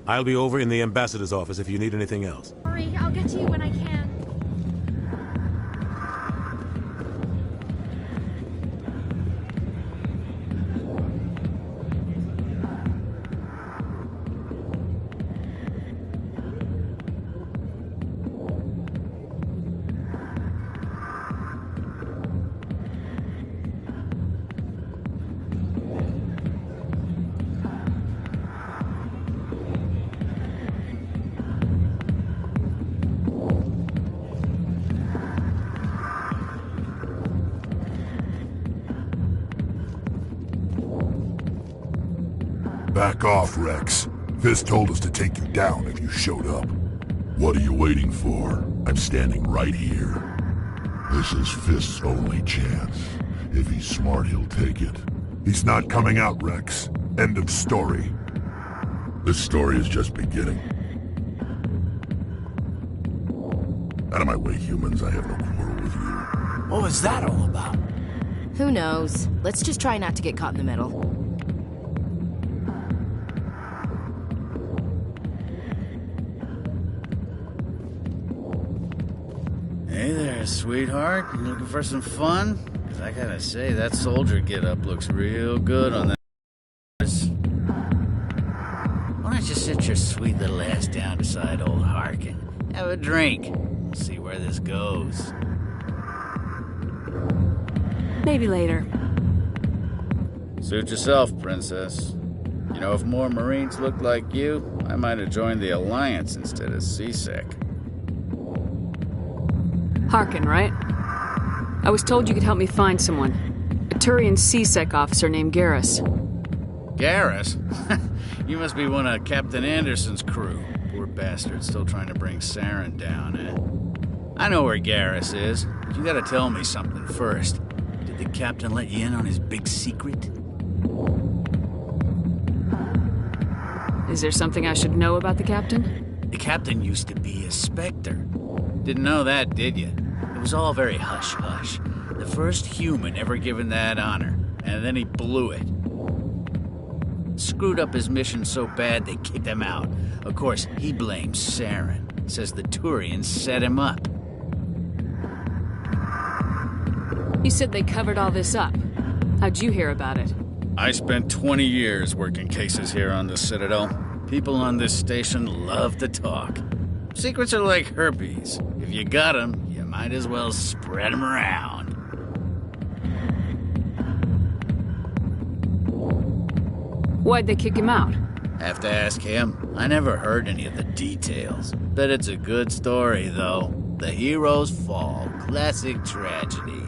I'll be over in the ambassador's office if you need anything else. Hurry, I'll get to you when I can. Back off, Rex. Fisk told us to take you down if you showed up. What are you waiting for? I'm standing right here. This is Fisk's only chance. If he's smart, he'll take it. He's not coming out, Rex. End of story. This story is just beginning. Out of my way, humans. I have no quarrel with you. What was that all about? Who knows? Let's just try not to get caught in the middle. Hey there, sweetheart. You looking for some fun? Because I gotta say, that soldier get-up looks real good on that. Why don't you sit your sweet little ass down beside old Harkin? Have a drink. We'll see where this goes. Maybe later. Suit yourself, princess. You know, if more Marines looked like you, I might have joined the Alliance instead of CSEC. Harkin, right? I was told you could help me find someone. A Turian CSEC officer named Garrus. Garrus? You must be one of Captain Anderson's crew. Poor bastard, still trying to bring Saren down, eh? I know where Garrus is, but you gotta tell me something first. Did the captain let you in on his big secret? Is there something I should know about the captain? The captain used to be a Spectre. Didn't know that, did you? It was all very hush-hush. The first human ever given that honor, and then he blew it. Screwed up his mission so bad they kicked him out. Of course, he blames Saren. Says the Turians set him up. You said they covered all this up. How'd you hear about it? I spent 20 years working cases here on the Citadel. People on this station love to talk. Secrets are like herpes. If you got them, you might as well spread them around. Why'd they kick him out? Have to ask him. I never heard any of the details. Bet it's a good story, though. The heroes fall. Classic tragedy.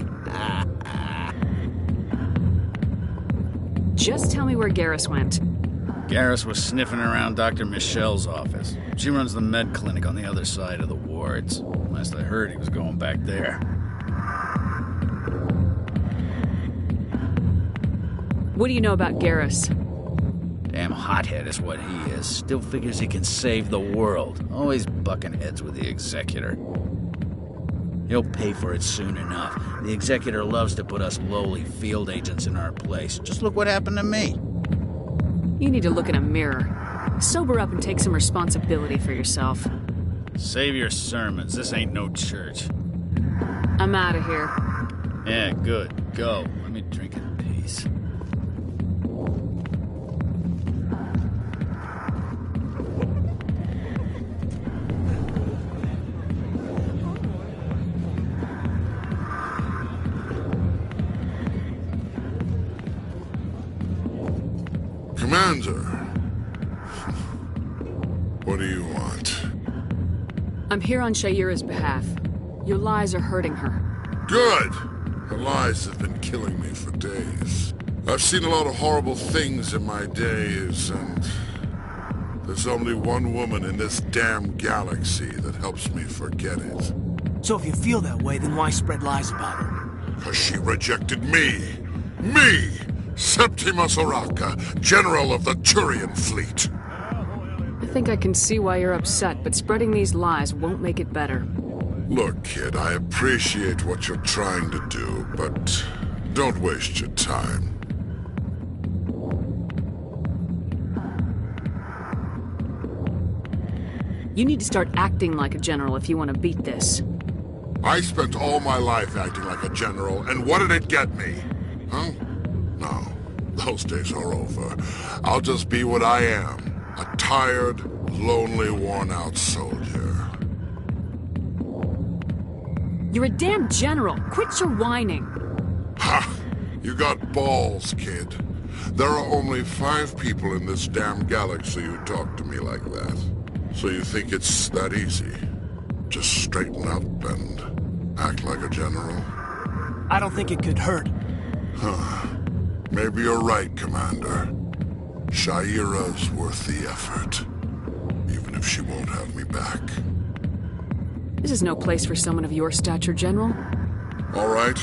Just tell me where Garrus went. Garrus was sniffing around Dr. Michelle's office. She runs the med clinic on the other side of the wards. Last I heard, he was going back there. What do you know about Garrus? Damn hothead is what he is. Still figures he can save the world. Always bucking heads with the Executor. He'll pay for it soon enough. The Executor loves to put us lowly field agents in our place. Just look what happened to me. You need to look in a mirror. Sober up and take some responsibility for yourself. Save your sermons. This ain't no church. I'm out of here. Yeah, good. Go. Let me drink in peace. Commander, what do you want? I'm here on Shaira's behalf. Your lies are hurting her. Good! Her lies have been killing me for days. I've seen a lot of horrible things in my days, and there's only one woman in this damn galaxy that helps me forget it. So if you feel that way, then why spread lies about her? Because she rejected me! Me! Septimus Oraka, General of the Turian Fleet. I think I can see why you're upset, but spreading these lies won't make it better. Look, kid, I appreciate what you're trying to do, but don't waste your time. You need to start acting like a general if you want to beat this. I spent all my life acting like a general, and what did it get me? Huh? No, those days are over. I'll just be what I am. A tired, lonely, worn-out soldier. You're a damn general. Quit your whining. Ha! You got balls, kid. There are only 5 people in this damn galaxy who talk to me like that. So you think it's that easy? Just straighten up and act like a general? I don't think it could hurt. Huh. Maybe you're right, Commander. Shaira's worth the effort. Even if she won't have me back. This is no place for someone of your stature, General. All right.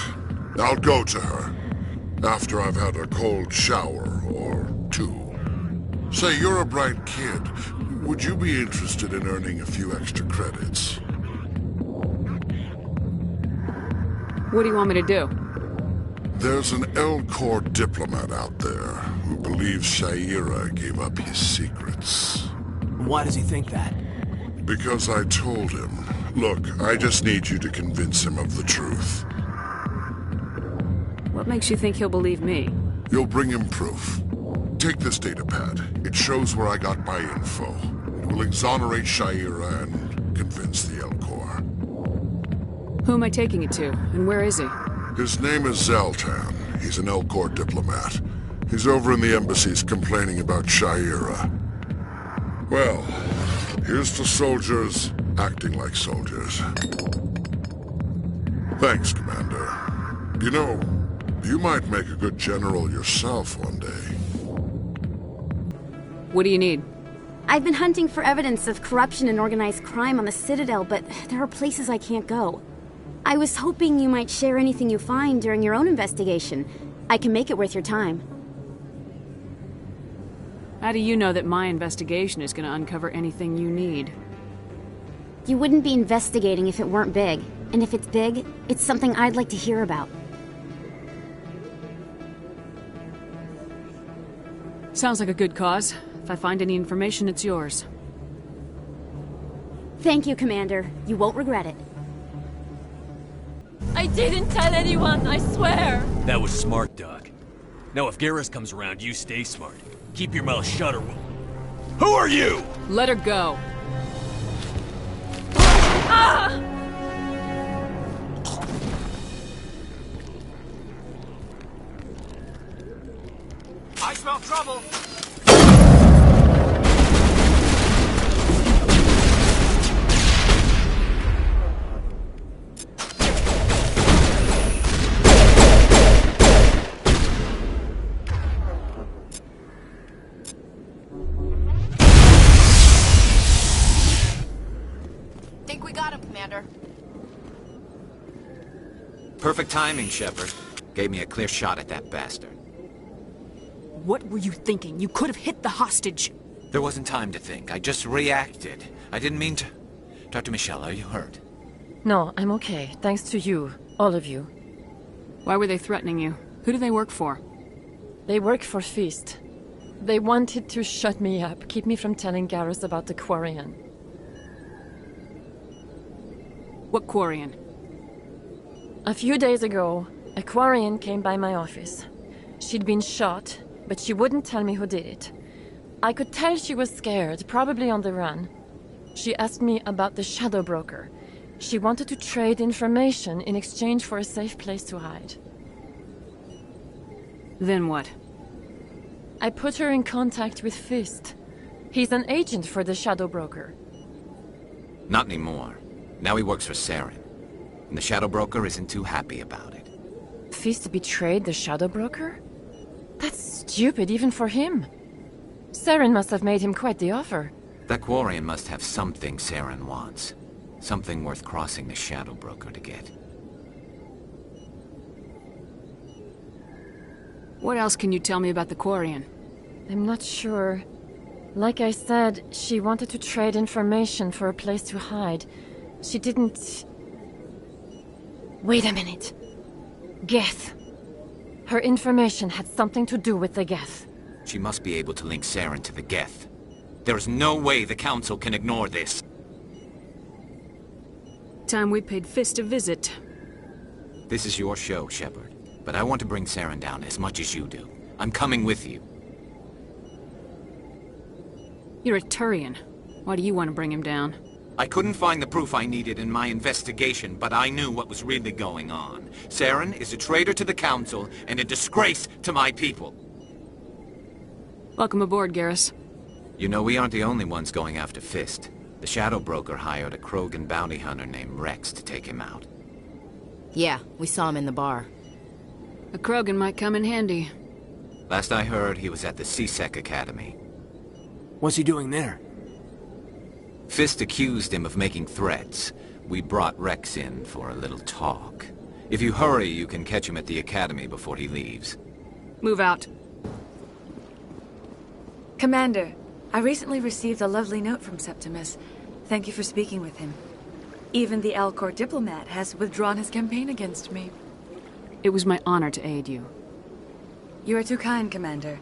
I'll go to her. After I've had a cold shower, or 2. Say, you're a bright kid. Would you be interested in earning a few extra credits? What do you want me to do? There's an Elcor diplomat out there who believes Shaira gave up his secrets. Why does he think that? Because I told him. Look, I just need you to convince him of the truth. What makes you think he'll believe me? You'll bring him proof. Take this datapad. It shows where I got my info. It will exonerate Shaira and convince the Elcor. Who am I taking it to, and where is he? His name is Zaltan. He's an Elcor diplomat. He's over in the embassies complaining about Shaira. Well, here's to soldiers acting like soldiers. Thanks, Commander. You know, you might make a good general yourself one day. What do you need? I've been hunting for evidence of corruption and organized crime on the Citadel, but there are places I can't go. I was hoping you might share anything you find during your own investigation. I can make it worth your time. How do you know that my investigation is going to uncover anything you need? You wouldn't be investigating if it weren't big. And if it's big, it's something I'd like to hear about. Sounds like a good cause. If I find any information, it's yours. Thank you, Commander. You won't regret it. I didn't tell anyone, I swear! That was smart, Doc. Now if Garrus comes around, you stay smart. Keep your mouth shut or we'll... Who are you? Let her go. Ah! I smell trouble! Commander. Perfect timing, Shepard. Gave me a clear shot at that bastard. What were you thinking? You could have hit the hostage. There wasn't time to think. I just reacted. I didn't mean to... Dr. Michelle, are you hurt? No, I'm okay. Thanks to you. All of you. Why were they threatening you? Who do they work for? They work for Feast. They wanted to shut me up, keep me from telling Garrus about the Quarian. What Quarian? A few days ago, a Quarian came by my office. She'd been shot, but she wouldn't tell me who did it. I could tell she was scared, probably on the run. She asked me about the Shadow Broker. She wanted to trade information in exchange for a safe place to hide. Then what? I put her in contact with Fist. He's an agent for the Shadow Broker. Not anymore. Now he works for Saren. And the Shadow Broker isn't too happy about it. Fist betrayed the Shadow Broker? That's stupid even for him. Saren must have made him quite the offer. That Quarian must have something Saren wants. Something worth crossing the Shadow Broker to get. What else can you tell me about the Quarian? I'm not sure. Like I said, she wanted to trade information for a place to hide. She didn't... Wait a minute. Geth. Her information had something to do with the Geth. She must be able to link Saren to the Geth. There is no way the Council can ignore this. Time we paid Fist a visit. This is your show, Shepard. But I want to bring Saren down as much as you do. I'm coming with you. You're a Turian. Why do you want to bring him down? I couldn't find the proof I needed in my investigation, but I knew what was really going on. Saren is a traitor to the Council and a disgrace to my people. Welcome aboard, Garrus. You know, we aren't the only ones going after Fist. The Shadow Broker hired a Krogan bounty hunter named Rex to take him out. Yeah, we saw him in the bar. A Krogan might come in handy. Last I heard, he was at the C-Sec Academy. What's he doing there? Fist accused him of making threats. We brought Rex in for a little talk. If you hurry, you can catch him at the Academy before he leaves. Move out. Commander, I recently received a lovely note from Septimus. Thank you for speaking with him. Even the Alcor diplomat has withdrawn his campaign against me. It was my honor to aid you. You are too kind, Commander,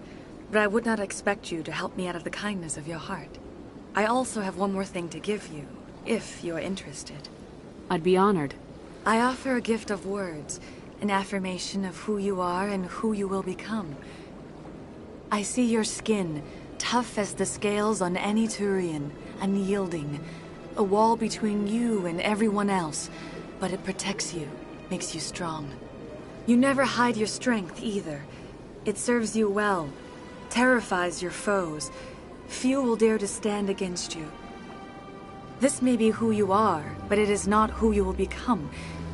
but I would not expect you to help me out of the kindness of your heart. I also have one more thing to give you, if you are interested. I'd be honored. I offer a gift of words, an affirmation of who you are and who you will become. I see your skin, tough as the scales on any Turian, unyielding, a wall between you and everyone else, but it protects you, makes you strong. You never hide your strength either. It serves you well, terrifies your foes. Few will dare to stand against you. This may be who you are, but it is not who you will become.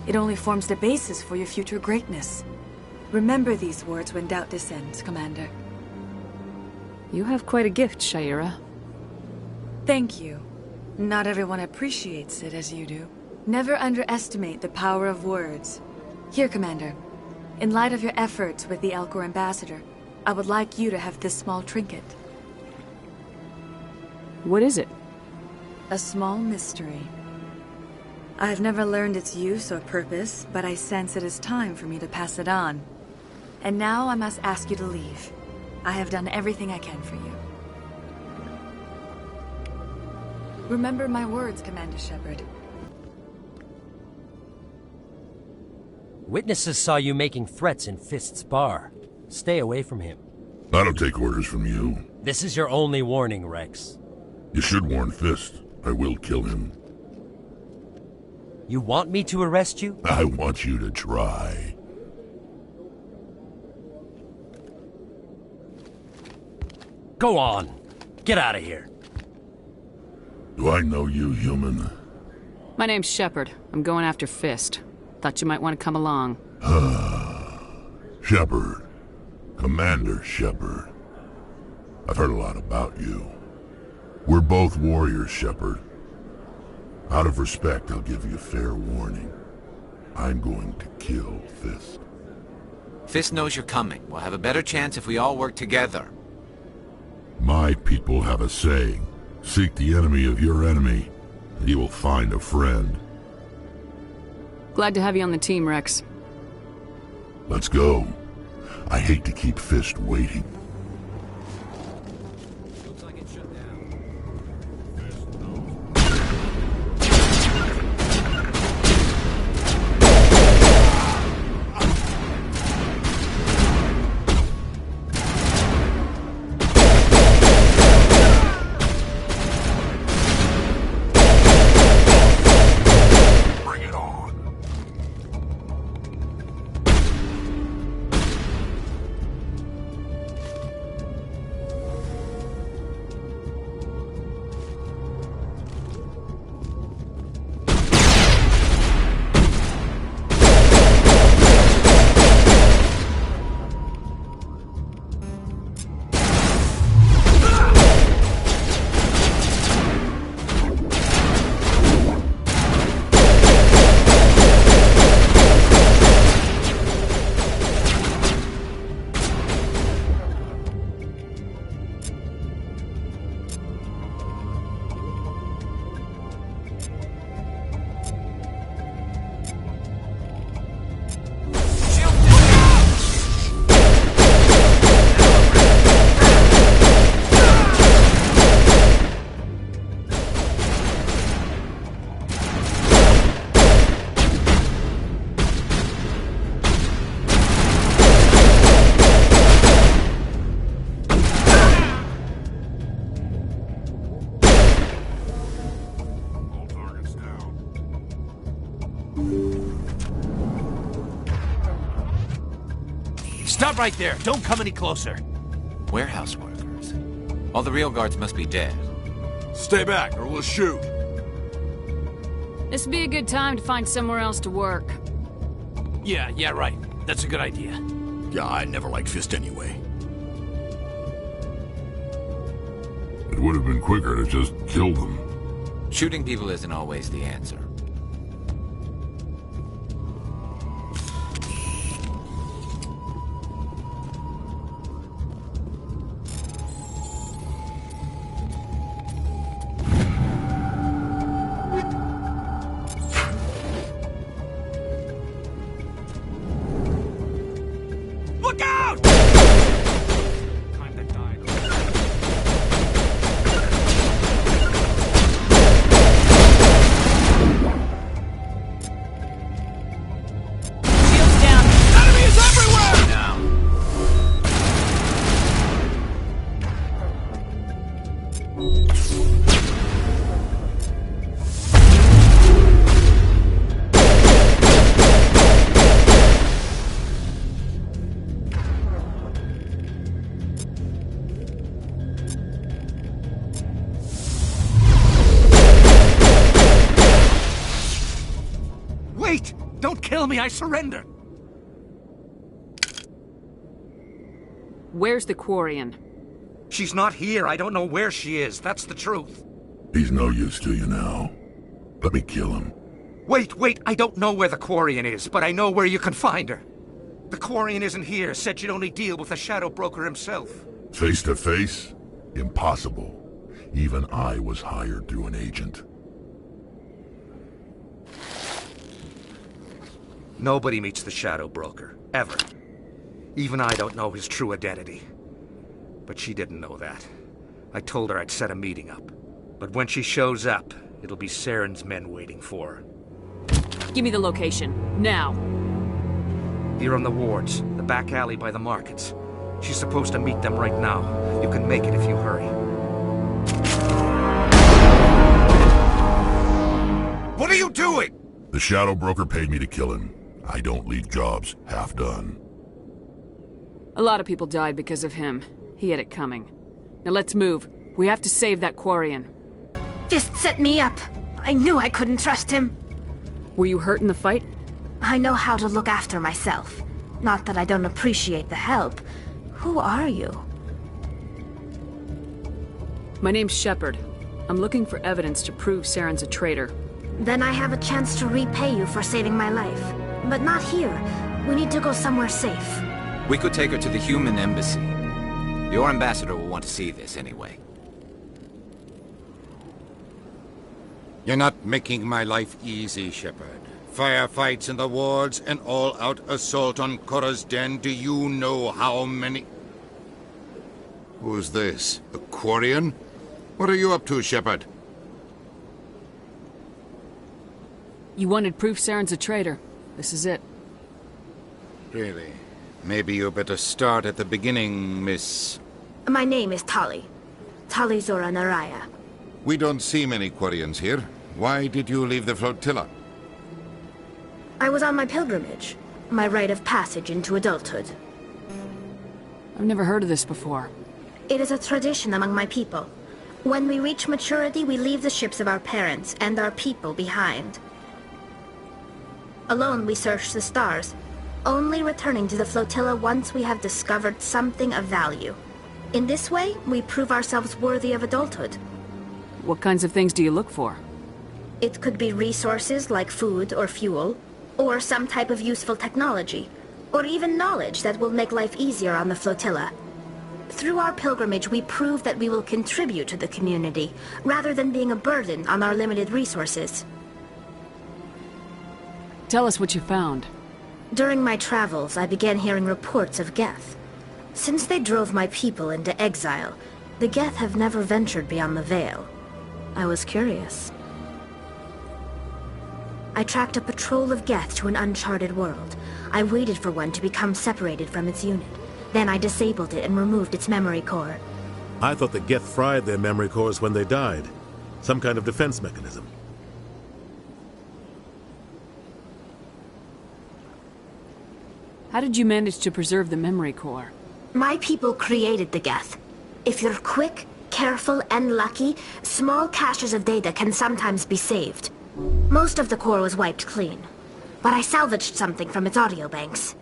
It only forms the basis for your future greatness. Remember these words when doubt descends, Commander. You have quite a gift, Liara. Thank you. Not everyone appreciates it as you do. Never underestimate the power of words. Here, Commander. In light of your efforts with the Alcor ambassador, I would like you to have this small trinket. What is it? A small mystery. I have never learned its use or purpose, but I sense it is time for me to pass it on. And now I must ask you to leave. I have done everything I can for you. Remember my words, Commander Shepard. Witnesses saw you making threats in Fist's bar. Stay away from him. I don't take orders from you. This is your only warning, Rex. You should warn Fist. I will kill him. You want me to arrest you? I want you to try. Go on. Get out of here. Do I know you, human? My name's Shepard. I'm going after Fist. Thought you might want to come along. Shepard. Commander Shepard. I've heard a lot about you. We're both warriors, Shepard. Out of respect, I'll give you a fair warning. I'm going to kill Fist. Fist knows you're coming. We'll have a better chance if we all work together. My people have a saying. Seek the enemy of your enemy, and you will find a friend. Glad to have you on the team, Rex. Let's go. I hate to keep Fist waiting. Stop right there. Don't come any closer. Warehouse workers. All the real guards must be dead. Stay back, or we'll shoot. This'd be a good time to find somewhere else to work. Yeah, right. That's a good idea. Yeah, I never liked Fist anyway. It would have been quicker to just kill them. Shooting people isn't always the answer. Look out! Wait! Don't kill me, I surrender! Where's the Quarian? She's not here. I don't know where she is. That's the truth. He's no use to you now. Let me kill him. Wait! I don't know where the Quarian is, but I know where you can find her. The Quarian isn't here. Said she'd only deal with the Shadow Broker himself. Face to face? Impossible. Even I was hired through an agent. Nobody meets the Shadow Broker. Ever. Even I don't know his true identity. But she didn't know that. I told her I'd set a meeting up. But when she shows up, it'll be Saren's men waiting for her. Give me the location. Now. Here on the wards, the back alley by the markets. She's supposed to meet them right now. You can make it if you hurry. What are you doing? The Shadow Broker paid me to kill him. I don't leave jobs half done. A lot of people died because of him. He had it coming. Now let's move. We have to save that Quarian. Fist set me up. I knew I couldn't trust him. Were you hurt in the fight? I know how to look after myself. Not that I don't appreciate the help. Who are you? My name's Shepard. I'm looking for evidence to prove Saren's a traitor. Then I have a chance to repay you for saving my life. But not here. We need to go somewhere safe. We could take her to the human embassy. Your ambassador will want to see this anyway. You're not making my life easy, Shepard. Firefights in the wards, an all-out assault on Korra's den. Do you know how many... Who's this? A Quarian? What are you up to, Shepard? You wanted proof Saren's a traitor. This is it. Really? Maybe you better start at the beginning, Miss... My name is Tali. Tali Zora Naraya. We don't see many Quarians here. Why did you leave the flotilla? I was on my pilgrimage. My rite of passage into adulthood. I've never heard of this before. It is a tradition among my people. When we reach maturity, we leave the ships of our parents and our people behind. Alone, we search the stars, only returning to the flotilla once we have discovered something of value. In this way, we prove ourselves worthy of adulthood. What kinds of things do you look for? It could be resources like food or fuel, or some type of useful technology, or even knowledge that will make life easier on the flotilla. Through our pilgrimage, we prove that we will contribute to the community, rather than being a burden on our limited resources. Tell us what you found. During my travels, I began hearing reports of Geth. Since they drove my people into exile, the Geth have never ventured beyond the Veil. I was curious. I tracked a patrol of Geth to an uncharted world. I waited for one to become separated from its unit. Then I disabled it and removed its memory core. I thought the Geth fried their memory cores when they died. Some kind of defense mechanism. How did you manage to preserve the memory core? My people created the Geth. If you're quick, careful, and lucky, small caches of data can sometimes be saved. Most of the core was wiped clean, but I salvaged something from its audio banks.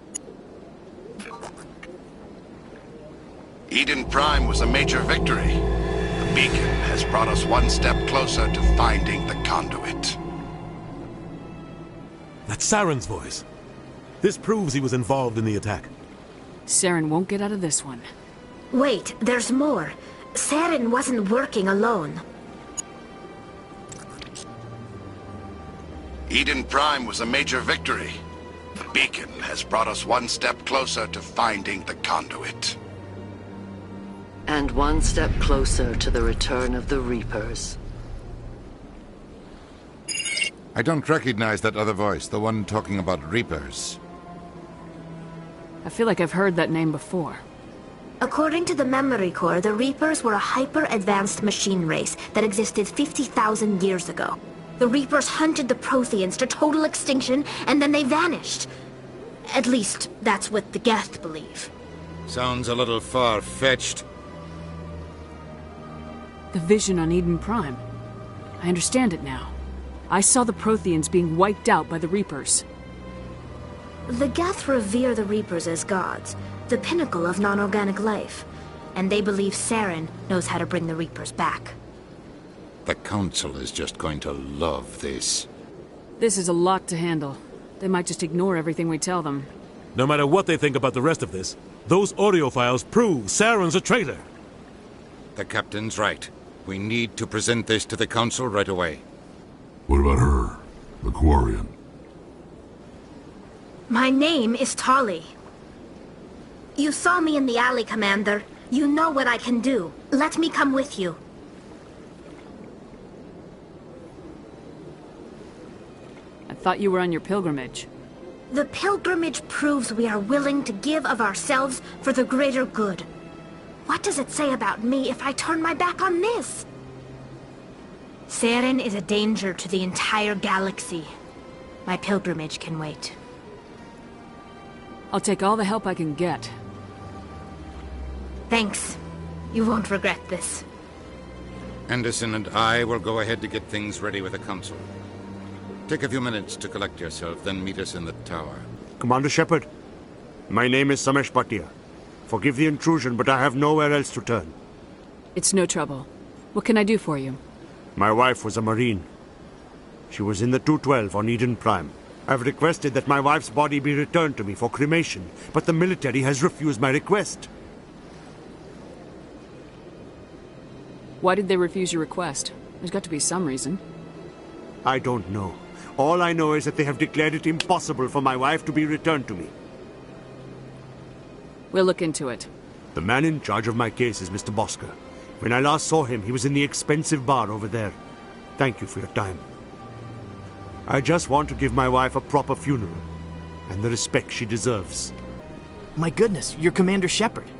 Eden Prime was a major victory. The beacon has brought us one step closer to finding the conduit. That's Saren's voice. This proves he was involved in the attack. Saren won't get out of this one. Wait, there's more. Saren wasn't working alone. Eden Prime was a major victory. The beacon has brought us one step closer to finding the conduit. And one step closer to the return of the Reapers. I don't recognize that other voice, the one talking about Reapers. I feel like I've heard that name before. According to the memory core, the Reapers were a hyper-advanced machine race that existed 50,000 years ago. The Reapers hunted the Protheans to total extinction, and then they vanished. At least, that's what the Geth believe. Sounds a little far-fetched. The vision on Eden Prime. I understand it now. I saw the Protheans being wiped out by the Reapers. The Geth revere the Reapers as gods, the pinnacle of non-organic life, and they believe Saren knows how to bring the Reapers back. The Council is just going to love this. This is a lot to handle. They might just ignore everything we tell them. No matter what they think about the rest of this, those audio files prove Saren's a traitor. The Captain's right. We need to present this to the Council right away. What about her? The Quarian? My name is Tali. You saw me in the alley, Commander. You know what I can do. Let me come with you. I thought you were on your pilgrimage. The pilgrimage proves we are willing to give of ourselves for the greater good. What does it say about me if I turn my back on this? Saren is a danger to the entire galaxy. My pilgrimage can wait. I'll take all the help I can get. Thanks. You won't regret this. Anderson and I will go ahead to get things ready with the Council. Take a few minutes to collect yourself, then meet us in the tower. Commander Shepard, my name is Samesh Bhatia. Forgive the intrusion, but I have nowhere else to turn. It's no trouble. What can I do for you? My wife was a Marine. She was in the 212 on Eden Prime. I've requested that my wife's body be returned to me for cremation, but the military has refused my request. Why did they refuse your request? There's got to be some reason. I don't know. All I know is that they have declared it impossible for my wife to be returned to me. We'll look into it. The man in charge of my case is Mr. Bosker. When I last saw him, he was in the expensive bar over there. Thank you for your time. I just want to give my wife a proper funeral, and the respect she deserves. My goodness, you're Commander Shepard.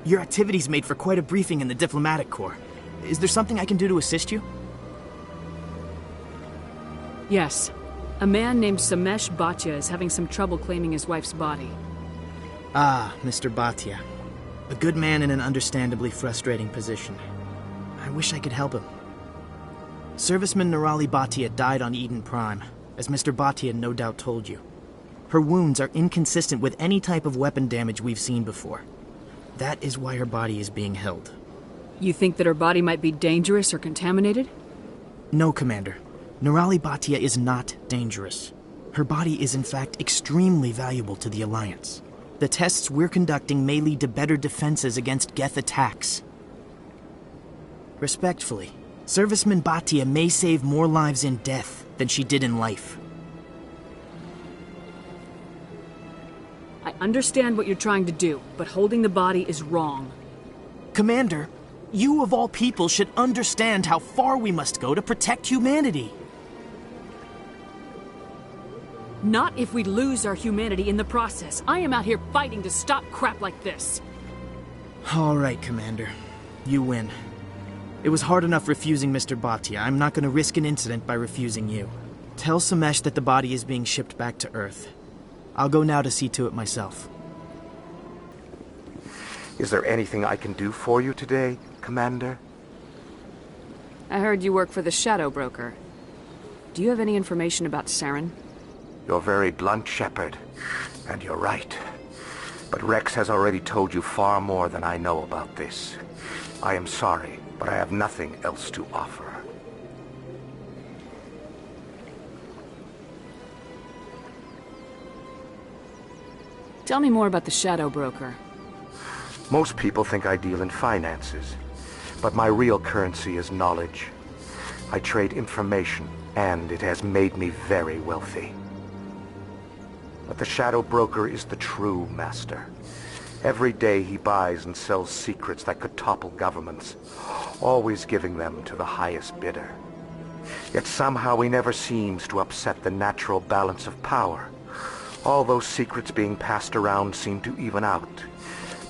Your activities made for quite a briefing in the Diplomatic Corps. Is there something I can do to assist you? Yes. A man named Samesh Bhatia is having some trouble claiming his wife's body. Ah, Mr. Bhatia. A good man in an understandably frustrating position. I wish I could help him. Serviceman Nirali Bhatia died on Eden Prime, as Mr. Bhatia no doubt told you. Her wounds are inconsistent with any type of weapon damage we've seen before. That is why her body is being held. You think that her body might be dangerous or contaminated? No, Commander. Nirali Bhatia is not dangerous. Her body is in fact extremely valuable to the Alliance. The tests we're conducting may lead to better defenses against Geth attacks. Respectfully, Serviceman Bhatia may save more lives in death than she did in life. I understand what you're trying to do, but holding the body is wrong. Commander, you of all people should understand how far we must go to protect humanity. Not if we lose our humanity in the process. I am out here fighting to stop crap like this. All right, Commander. You win. It was hard enough refusing Mr. Bhatia. I'm not going to risk an incident by refusing you. Tell Samesh that the body is being shipped back to Earth. I'll go now to see to it myself. Is there anything I can do for you today, Commander? I heard you work for the Shadow Broker. Do you have any information about Saren? You're very blunt, Shepard. And you're right. But Rex has already told you far more than I know about this. I am sorry, but I have nothing else to offer. Tell me more about the Shadow Broker. Most people think I deal in finances, but my real currency is knowledge. I trade information, and it has made me very wealthy. But the Shadow Broker is the true master. Every day he buys and sells secrets that could topple governments, always giving them to the highest bidder. Yet somehow he never seems to upset the natural balance of power. All those secrets being passed around seem to even out.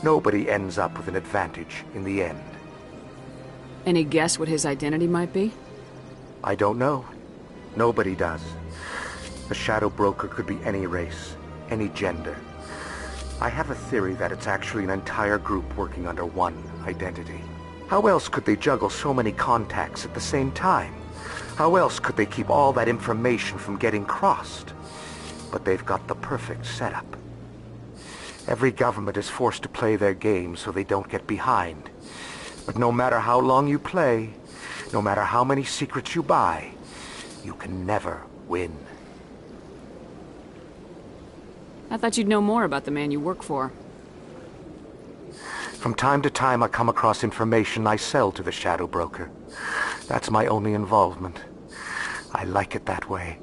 Nobody ends up with an advantage in the end. Any guess what his identity might be? I don't know. Nobody does. The Shadow Broker could be any race, any gender. I have a theory that it's actually an entire group working under one identity. How else could they juggle so many contacts at the same time? How else could they keep all that information from getting crossed? But they've got the perfect setup. Every government is forced to play their game so they don't get behind. But no matter how long you play, no matter how many secrets you buy, you can never win. I thought you'd know more about the man you work for. From time to time I come across information I sell to the Shadow Broker. That's my only involvement. I like it that way.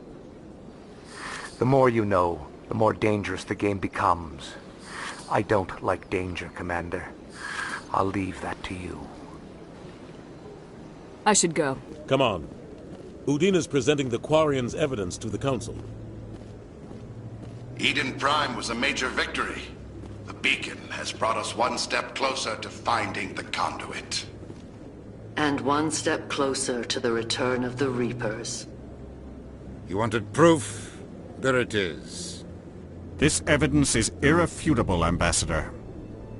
The more you know, the more dangerous the game becomes. I don't like danger, Commander. I'll leave that to you. I should go. Come on. Udine is presenting the Quarian's evidence to the Council. Eden Prime was a major victory. The beacon has brought us one step closer to finding the conduit. And one step closer to the return of the Reapers. You wanted proof? There it is. This evidence is irrefutable, Ambassador.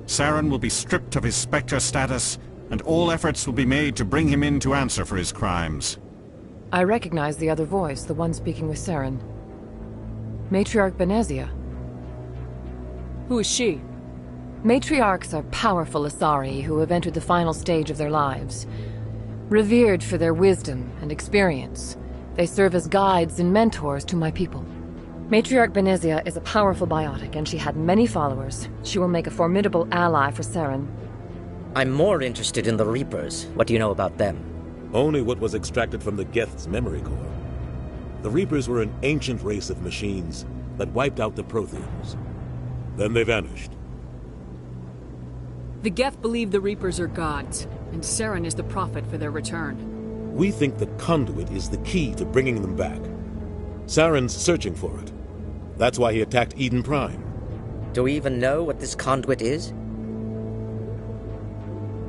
Saren will be stripped of his Spectre status, and all efforts will be made to bring him in to answer for his crimes. I recognize the other voice, the one speaking with Saren. Matriarch Benezia. Who is she? Matriarchs are powerful Asari who have entered the final stage of their lives. Revered for their wisdom and experience, They serve as guides and mentors to my people. Matriarch Benezia is a powerful biotic, and she had many followers. She will make a formidable ally for Saren. I'm more interested in the Reapers. What do you know about them? Only what was extracted from the Geth's memory core. The Reapers were an ancient race of machines that wiped out the Protheans. Then they vanished. The Geth believe the Reapers are gods, and Saren is the prophet for their return. We think the conduit is the key to bringing them back. Saren's searching for it. That's why he attacked Eden Prime. Do we even know what this conduit is?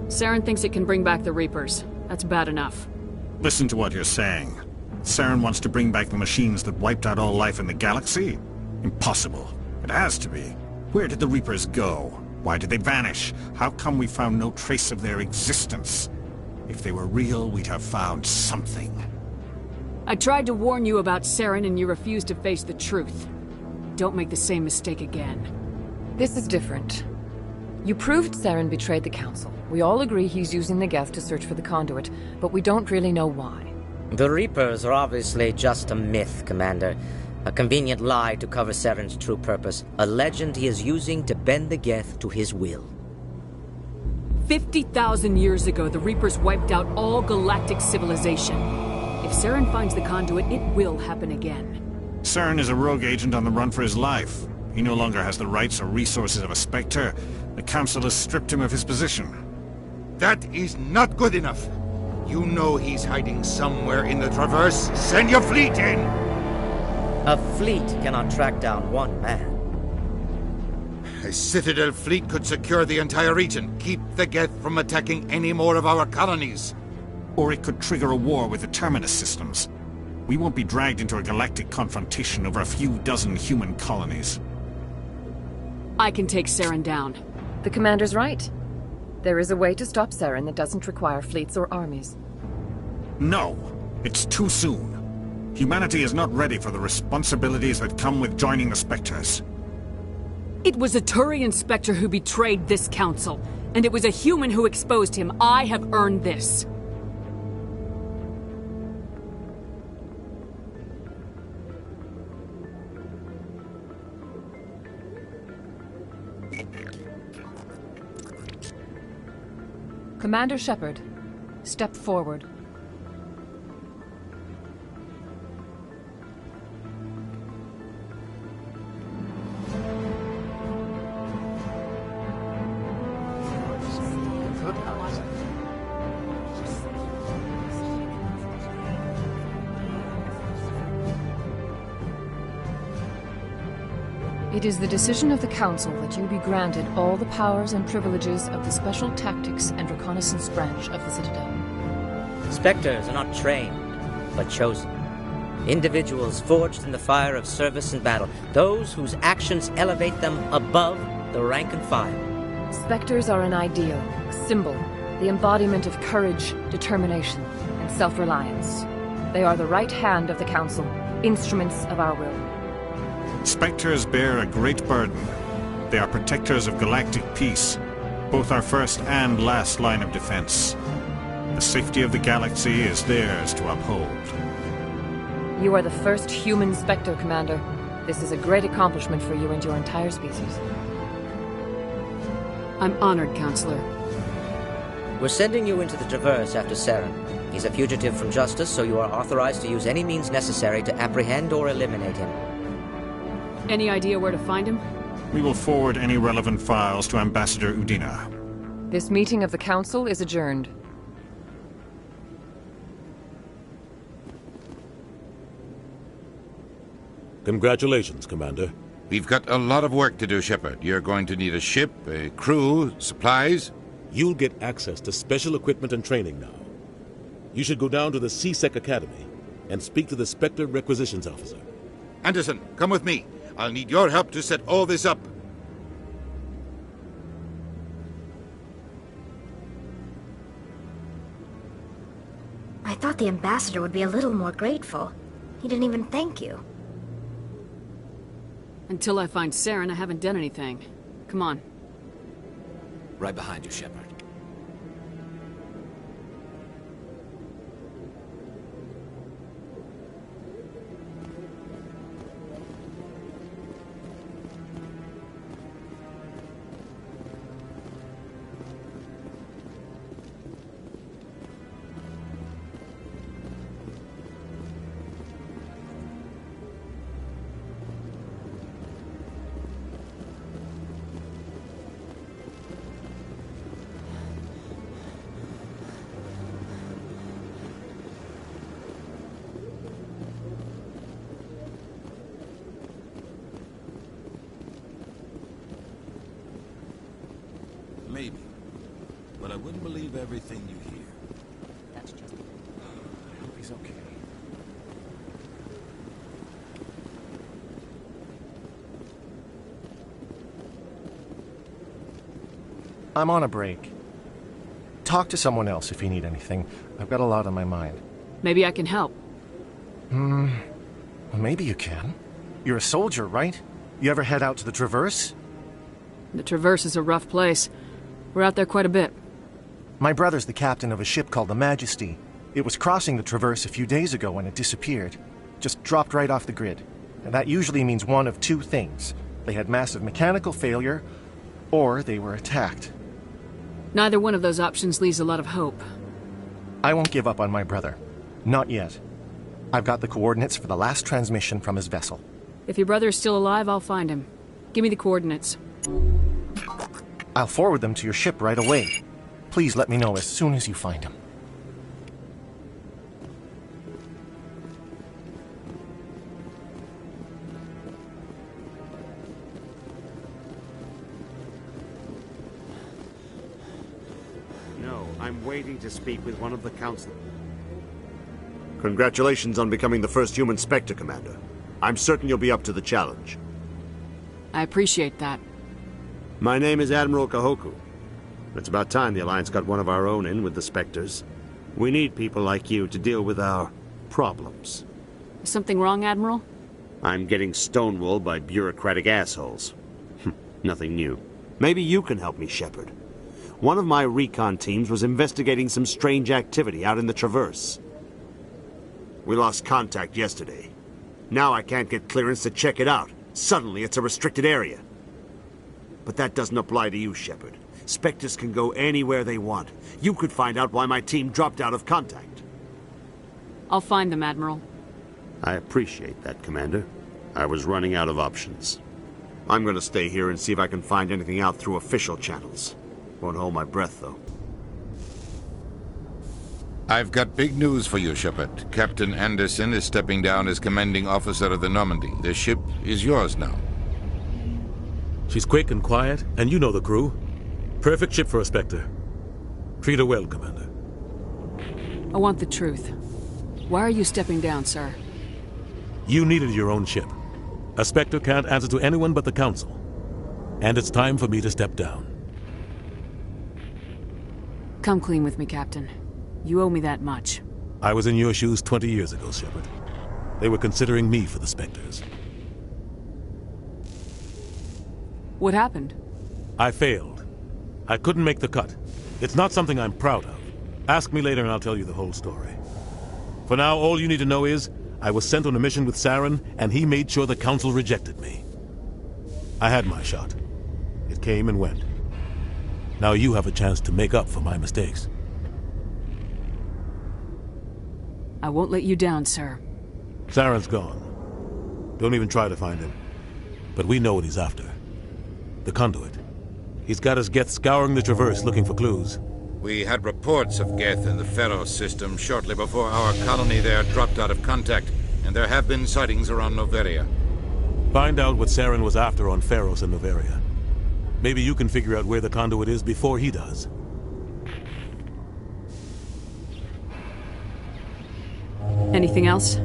Saren thinks it can bring back the Reapers. That's bad enough. Listen to what you're saying. Saren wants to bring back the machines that wiped out all life in the galaxy? Impossible. It has to be. Where did the Reapers go? Why did they vanish? How come we found no trace of their existence? If they were real, we'd have found something. I tried to warn you about Saren and you refused to face the truth. Don't make the same mistake again. This is different. You proved Saren betrayed the Council. We all agree he's using the Geth to search for the conduit, but we don't really know why. The Reapers are obviously just a myth, Commander. A convenient lie to cover Saren's true purpose. A legend he is using to bend the Geth to his will. 50,000 years ago, the Reapers wiped out all galactic civilization. If Saren finds the conduit, it will happen again. Saren is a rogue agent on the run for his life. He no longer has the rights or resources of a Spectre. The Council has stripped him of his position. That is not good enough. You know he's hiding somewhere in the Traverse. Send your fleet in! A fleet cannot track down one man. A Citadel fleet could secure the entire region, keep the Geth from attacking any more of our colonies. Or it could trigger a war with the Terminus systems. We won't be dragged into a galactic confrontation over a few dozen human colonies. I can take Saren down. The Commander's right. There is a way to stop Saren that doesn't require fleets or armies. No! It's too soon. Humanity is not ready for the responsibilities that come with joining the Spectres. It was a Turian Spectre who betrayed this council, and it was a human who exposed him. I have earned this. Commander Shepard, step forward. It is the decision of the Council that you be granted all the powers and privileges of the Special Tactics and Reconnaissance Branch of the Citadel. Spectres are not trained, but chosen. Individuals forged in the fire of service and battle. Those whose actions elevate them above the rank and file. Spectres are an ideal, a symbol, the embodiment of courage, determination, and self-reliance. They are the right hand of the Council, instruments of our will. Spectres bear a great burden. They are protectors of galactic peace, both our first and last line of defense. The safety of the galaxy is theirs to uphold. You are the first human Spectre, Commander. This is a great accomplishment for you and your entire species. I'm honored, Counselor. We're sending you into the Traverse after Saren. He's a fugitive from justice, so you are authorized to use any means necessary to apprehend or eliminate him. Any idea where to find him? We will forward any relevant files to Ambassador Udina. This meeting of the Council is adjourned. Congratulations, Commander. We've got a lot of work to do, Shepard. You're going to need a ship, a crew, supplies. You'll get access to special equipment and training now. You should go down to the C-Sec Academy and speak to the Spectre Requisitions Officer. Anderson, come with me. I'll need your help to set all this up. I thought the ambassador would be a little more grateful. He didn't even thank you. Until I find Saren, I haven't done anything. Come on. Right behind you, Shepard. believe everything you hear. That's just... I hope he's okay. I'm on a break. Talk to someone else if you need anything. I've got a lot on my mind. Maybe I can help. Well, maybe you can. You're a soldier, right? You ever head out to the Traverse? The Traverse is a rough place. We're out there quite a bit. My brother's the captain of a ship called the Majesty. It was crossing the Traverse a few days ago when it disappeared. Just dropped right off the grid. And that usually means one of two things. They had massive mechanical failure, or they were attacked. Neither one of those options leaves a lot of hope. I won't give up on my brother. Not yet. I've got the coordinates for the last transmission from his vessel. If your brother is still alive, I'll find him. Give me the coordinates. I'll forward them to your ship right away. Please let me know as soon as you find him. No, I'm waiting to speak with one of the Council. Congratulations on becoming the first human Spectre, Commander. I'm certain you'll be up to the challenge. I appreciate that. My name is Admiral Kahoku. It's about time the Alliance got one of our own in with the Spectres. We need people like you to deal with our problems. Is something wrong, Admiral? I'm getting stonewalled by bureaucratic assholes. Nothing new. Maybe you can help me, Shepard. One of my recon teams was investigating some strange activity out in the Traverse. We lost contact yesterday. Now I can't get clearance to check it out. Suddenly it's a restricted area. But that doesn't apply to you, Shepard. Spectres can go anywhere they want. You could find out why my team dropped out of contact. I'll find them, Admiral. I appreciate that, Commander. I was running out of options. I'm going to stay here and see if I can find anything out through official channels. Won't hold my breath, though. I've got big news for you, Shepard. Captain Anderson is stepping down as commanding officer of the Normandy. The ship is yours now. She's quick and quiet, and you know the crew. Perfect ship for a Spectre. Treat her well, Commander. I want the truth. Why are you stepping down, sir? You needed your own ship. A Spectre can't answer to anyone but the Council. And it's time for me to step down. Come clean with me, Captain. You owe me that much. I was in your shoes 20 years ago, Shepard. They were considering me for the Spectres. What happened? I failed. I couldn't make the cut. It's not something I'm proud of. Ask me later and I'll tell you the whole story. For now, all you need to know is, I was sent on a mission with Saren, and he made sure the Council rejected me. I had my shot. It came and went. Now you have a chance to make up for my mistakes. I won't let you down, sir. Saren's gone. Don't even try to find him. But we know what he's after. The conduit. He's got his Geth scouring the Traverse looking for clues. We had reports of Geth in the Pharaoh system shortly before our colony there dropped out of contact, and there have been sightings around Noveria. Find out what Saren was after on Pharos and Noveria. Maybe you can figure out where the conduit is before he does. Anything else?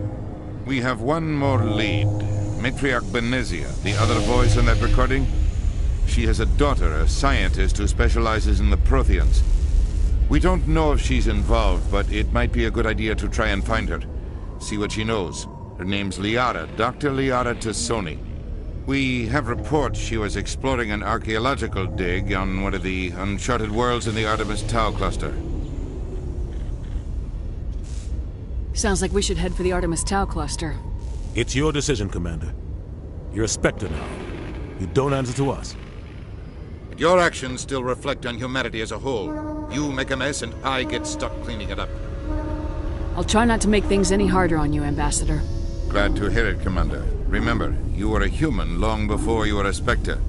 We have one more lead. Matriarch Benezia, the other voice in that recording. She has a daughter, a scientist who specializes in the Protheans. We don't know if she's involved, but it might be a good idea to try and find her. See what she knows. Her name's Liara, Dr. Liara T'Soni. We have reports she was exploring an archaeological dig on one of the uncharted worlds in the Artemis Tau cluster. Sounds like we should head for the Artemis Tau cluster. It's your decision, Commander. You're a Spectre now. You don't answer to us. But your actions still reflect on humanity as a whole. You make a mess and I get stuck cleaning it up. I'll try not to make things any harder on you, Ambassador. Glad to hear it, Commander. Remember, you were a human long before you were a Spectre.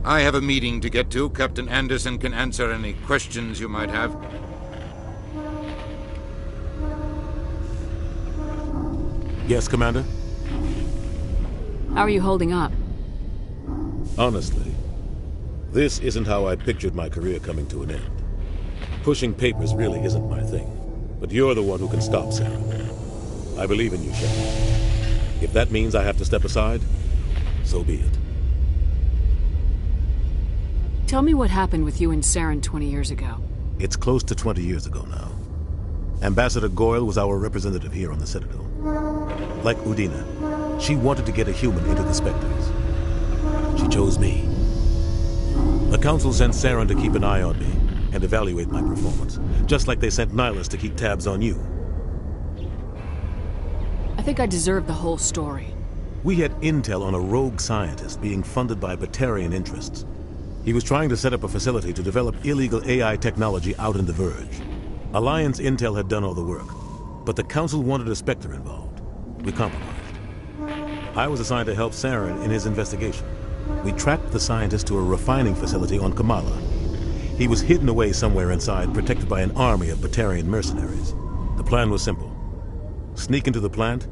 I have a meeting to get to. Captain Anderson can answer any questions you might have. Yes, Commander? How are you holding up? Honestly, this isn't how I pictured my career coming to an end. Pushing papers really isn't my thing. But you're the one who can stop Saren. I believe in you, Shepard. If that means I have to step aside, so be it. Tell me what happened with you and Saren 20 years ago. It's close to 20 years ago now. Ambassador Goyle was our representative here on the Citadel. Like Udina, she wanted to get a human into the Spectres. She chose me. The Council sent Saren to keep an eye on me and evaluate my performance, just like they sent Nihilus to keep tabs on you. I think I deserve the whole story. We had intel on a rogue scientist being funded by Batarian interests. He was trying to set up a facility to develop illegal AI technology out in the Verge. Alliance intel had done all the work, but the Council wanted a Spectre involved. We compromised. I was assigned to help Saren in his investigation. We tracked the scientist to a refining facility on Kamala. He was hidden away somewhere inside, protected by an army of Batarian mercenaries. The plan was simple. Sneak into the plant,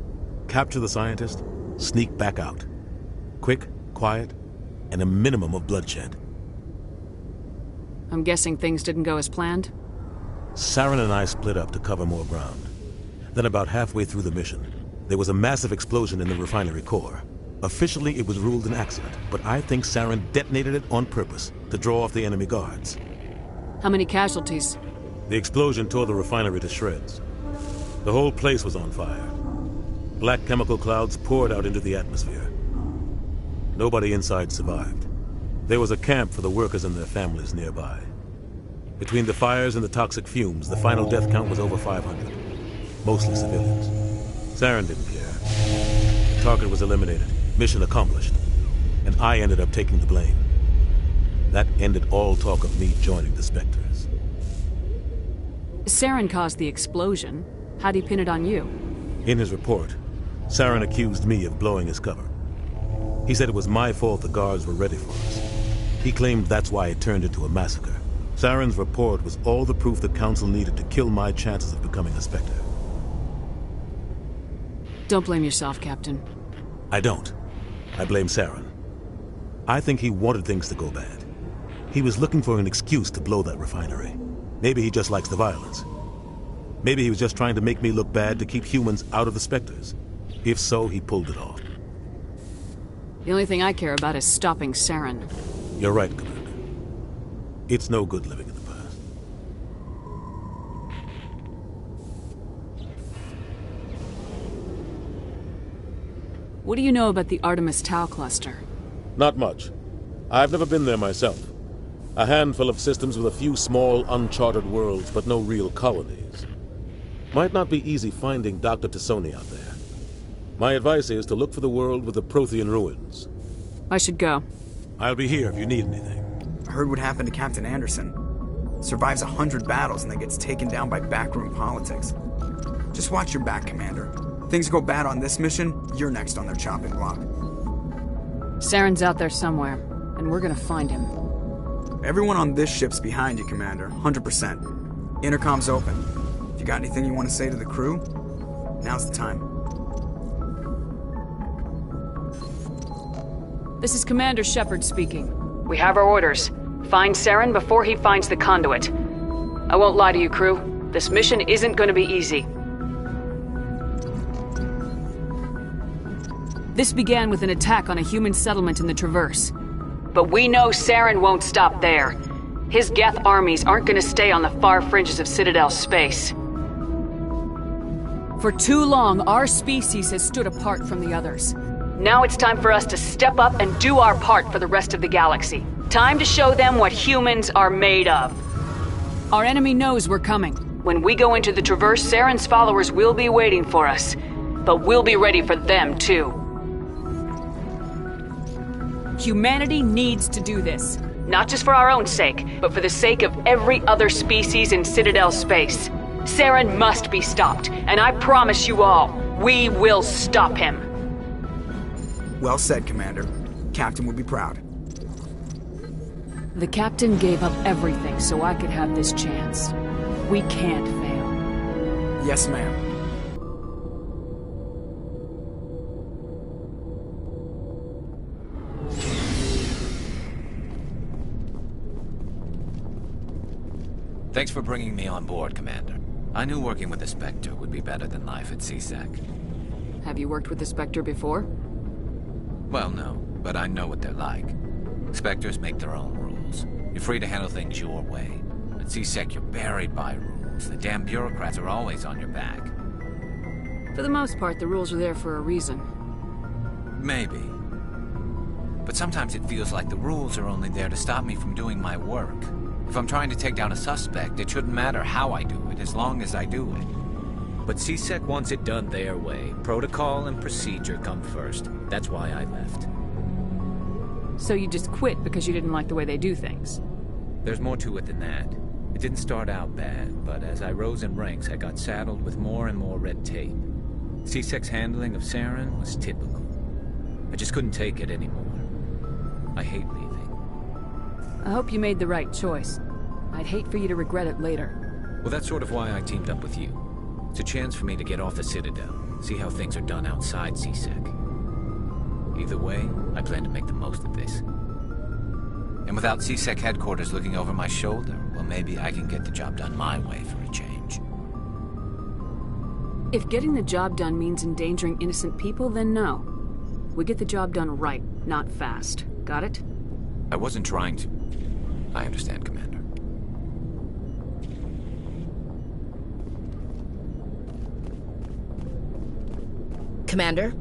capture the scientist, sneak back out. Quick, quiet, and a minimum of bloodshed. I'm guessing things didn't go as planned? Saren and I split up to cover more ground. Then about halfway through the mission, there was a massive explosion in the refinery core. Officially, it was ruled an accident, but I think Saren detonated it on purpose to draw off the enemy guards. How many casualties? The explosion tore the refinery to shreds. The whole place was on fire. Black chemical clouds poured out into the atmosphere. Nobody inside survived. There was a camp for the workers and their families nearby. Between the fires and the toxic fumes, the final death count was over 500. Mostly civilians. Saren didn't care. The target was eliminated. Mission accomplished. And I ended up taking the blame. That ended all talk of me joining the Spectres. Saren caused the explosion. How'd he pin it on you? In his report, Saren accused me of blowing his cover. He said it was my fault the guards were ready for us. He claimed that's why it turned into a massacre. Saren's report was all the proof the Council needed to kill my chances of becoming a Spectre. Don't blame yourself, Captain. I don't. I blame Saren. I think he wanted things to go bad. He was looking for an excuse to blow that refinery. Maybe he just likes the violence. Maybe he was just trying to make me look bad to keep humans out of the Spectres. If so, he pulled it off. The only thing I care about is stopping Saren. You're right, Commander. It's no good living in the past. What do you know about the Artemis Tau cluster? Not much. I've never been there myself. A handful of systems with a few small, uncharted worlds, but no real colonies. Might not be easy finding Dr. T'Soni out there. My advice is to look for the world with the Prothean ruins. I should go. I'll be here if you need anything. I heard what happened to Captain Anderson. Survives 100 battles and then gets taken down by backroom politics. Just watch your back, Commander. Things go bad on this mission, you're next on their chopping block. Saren's out there somewhere, and we're gonna find him. Everyone on this ship's behind you, Commander. 100%. Intercom's open. If you got anything you want to say to the crew, now's the time. This is Commander Shepard speaking. We have our orders. Find Saren before he finds the conduit. I won't lie to you, crew. This mission isn't going to be easy. This began with an attack on a human settlement in the Traverse. But we know Saren won't stop there. His Geth armies aren't going to stay on the far fringes of Citadel space. For too long, our species has stood apart from the others. Now it's time for us to step up and do our part for the rest of the galaxy. Time to show them what humans are made of. Our enemy knows we're coming. When we go into the Traverse, Saren's followers will be waiting for us. But we'll be ready for them, too. Humanity needs to do this. Not just for our own sake, but for the sake of every other species in Citadel space. Saren must be stopped, and I promise you all, we will stop him. Well said, Commander. Captain would be proud. The Captain gave up everything so I could have this chance. We can't fail. Yes, ma'am. Thanks for bringing me on board, Commander. I knew working with the Spectre would be better than life at CSEC. Have you worked with the Spectre before? Well, no, but I know what they're like. Spectres make their own rules. You're free to handle things your way. At CSEC, you're buried by rules. The damn bureaucrats are always on your back. For the most part, the rules are there for a reason. Maybe. But sometimes it feels like the rules are only there to stop me from doing my work. If I'm trying to take down a suspect, it shouldn't matter how I do it, as long as I do it. But CSEC wants it done their way. Protocol and procedure come first. That's why I left. So you just quit because you didn't like the way they do things? There's more to it than that. It didn't start out bad, but as I rose in ranks, I got saddled with more and more red tape. CSEC's handling of Saren was typical. I just couldn't take it anymore. I hate leaving. I hope you made the right choice. I'd hate for you to regret it later. Well, that's sort of why I teamed up with you. It's a chance for me to get off the Citadel, see how things are done outside CSEC. Either way, I plan to make the most of this. And without CSEC headquarters looking over my shoulder, well, maybe I can get the job done my way for a change. If getting the job done means endangering innocent people, then no. We get the job done right, not fast. Got it? I wasn't trying to... I understand, Commander. Commander?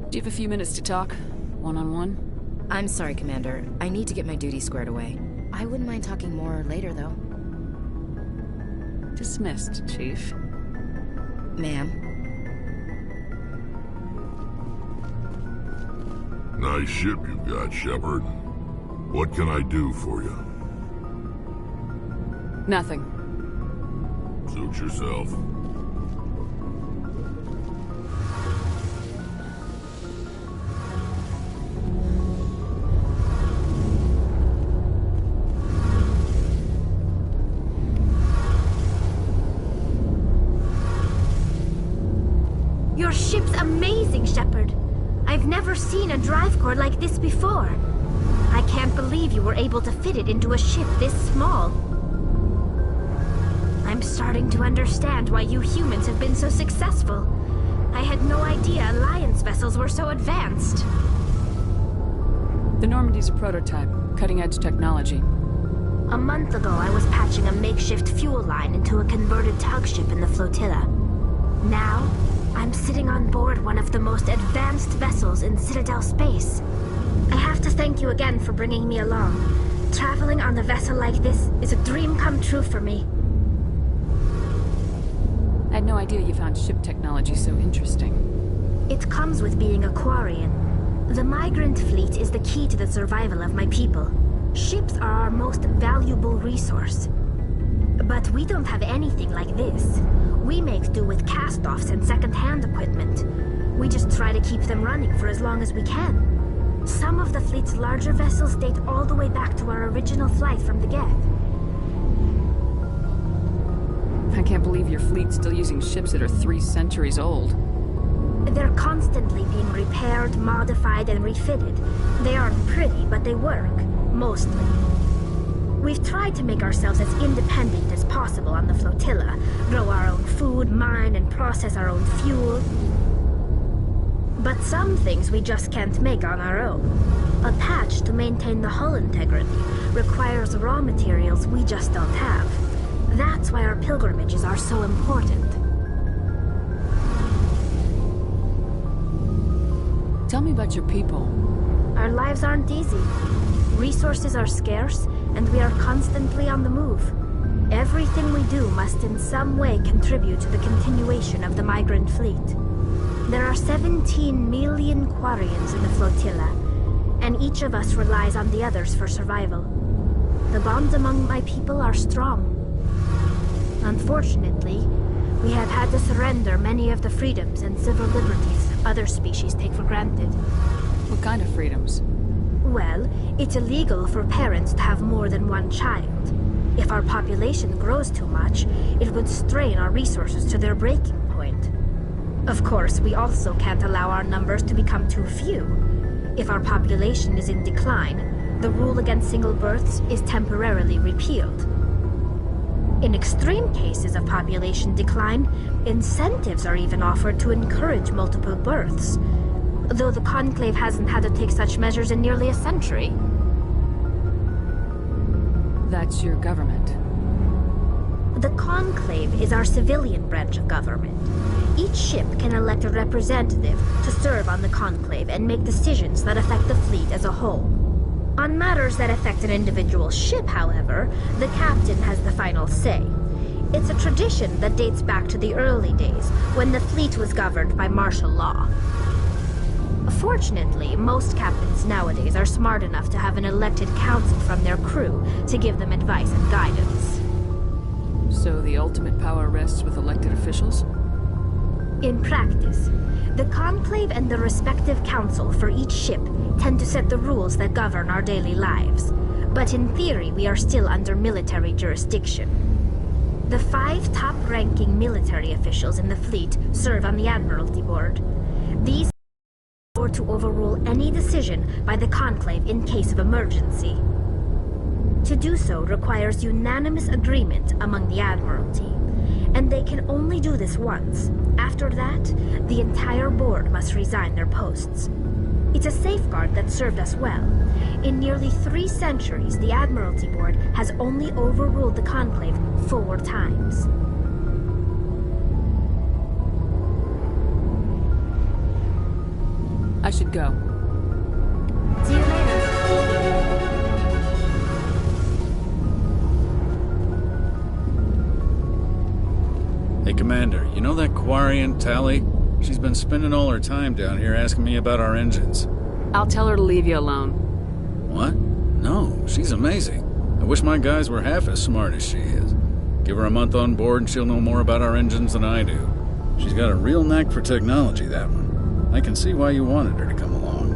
Do you have a few minutes to talk? One-on-one? I'm sorry, Commander. I need to get my duty squared away. I wouldn't mind talking more later, though. Dismissed, Chief. Ma'am. Nice ship you've got, Shepard. What can I do for you? Nothing. Suit yourself. Your ship's amazing, Shepard. I've never seen a drive core like this before. I can't believe you were able to fit it into a ship this small. I'm starting to understand why you humans have been so successful. I had no idea Alliance vessels were so advanced. The Normandy's a prototype, cutting-edge technology. A month ago, I was patching a makeshift fuel line into a converted tug ship in the flotilla. Now, I'm sitting on board one of the most advanced vessels in Citadel space. I have to thank you again for bringing me along. Traveling on a vessel like this is a dream come true for me. I had no idea you found ship technology so interesting. It comes with being a Quarian. The migrant fleet is the key to the survival of my people. Ships are our most valuable resource. But we don't have anything like this. We make do with cast-offs and second-hand equipment. We just try to keep them running for as long as we can. Some of the fleet's larger vessels date all the way back to our original flight from the Geth. I can't believe your fleet's still using ships that are 3 centuries old. They're constantly being repaired, modified, and refitted. They aren't pretty, but they work. Mostly. We've tried to make ourselves as independent as possible on the flotilla, grow our own food, mine, and process our own fuel. But some things we just can't make on our own. A patch to maintain the hull integrity requires raw materials we just don't have. That's why our pilgrimages are so important. Tell me about your people. Our lives aren't easy. Resources are scarce, and we are constantly on the move. Everything we do must in some way contribute to the continuation of the migrant fleet. There are 17 million Quarians in the flotilla, and each of us relies on the others for survival. The bonds among my people are strong. Unfortunately, we have had to surrender many of the freedoms and civil liberties other species take for granted. What kind of freedoms? Well, it's illegal for parents to have more than one child. If our population grows too much, it would strain our resources to their breaking point. Of course, we also can't allow our numbers to become too few. If our population is in decline, the rule against single births is temporarily repealed. In extreme cases of population decline, incentives are even offered to encourage multiple births, though the Conclave hasn't had to take such measures in nearly a century. That's your government. The Conclave is our civilian branch of government. Each ship can elect a representative to serve on the Conclave and make decisions that affect the fleet as a whole. On matters that affect an individual ship, however, the captain has the final say. It's a tradition that dates back to the early days, when the fleet was governed by martial law. Fortunately, most captains nowadays are smart enough to have an elected council from their crew to give them advice and guidance. So the ultimate power rests with elected officials? In practice, the Conclave and the respective council for each ship tend to set the rules that govern our daily lives. But in theory, we are still under military jurisdiction. The 5 top-ranking military officials in the fleet serve on the Admiralty Board. These are to overrule any decision by the Conclave in case of emergency. To do so requires unanimous agreement among the Admiralty, and they can only do this once. After that, the entire board must resign their posts. It's a safeguard that served us well. In nearly 3 centuries, the Admiralty Board has only overruled the Conclave 4 times. I should go. See you later. Hey, Commander, you know that Quarian, Tally? She's been spending all her time down here asking me about our engines. I'll tell her to leave you alone. What? No, she's amazing. I wish my guys were half as smart as she is. Give her a month on board and she'll know more about our engines than I do. She's got a real knack for technology, that one. I can see why you wanted her to come along.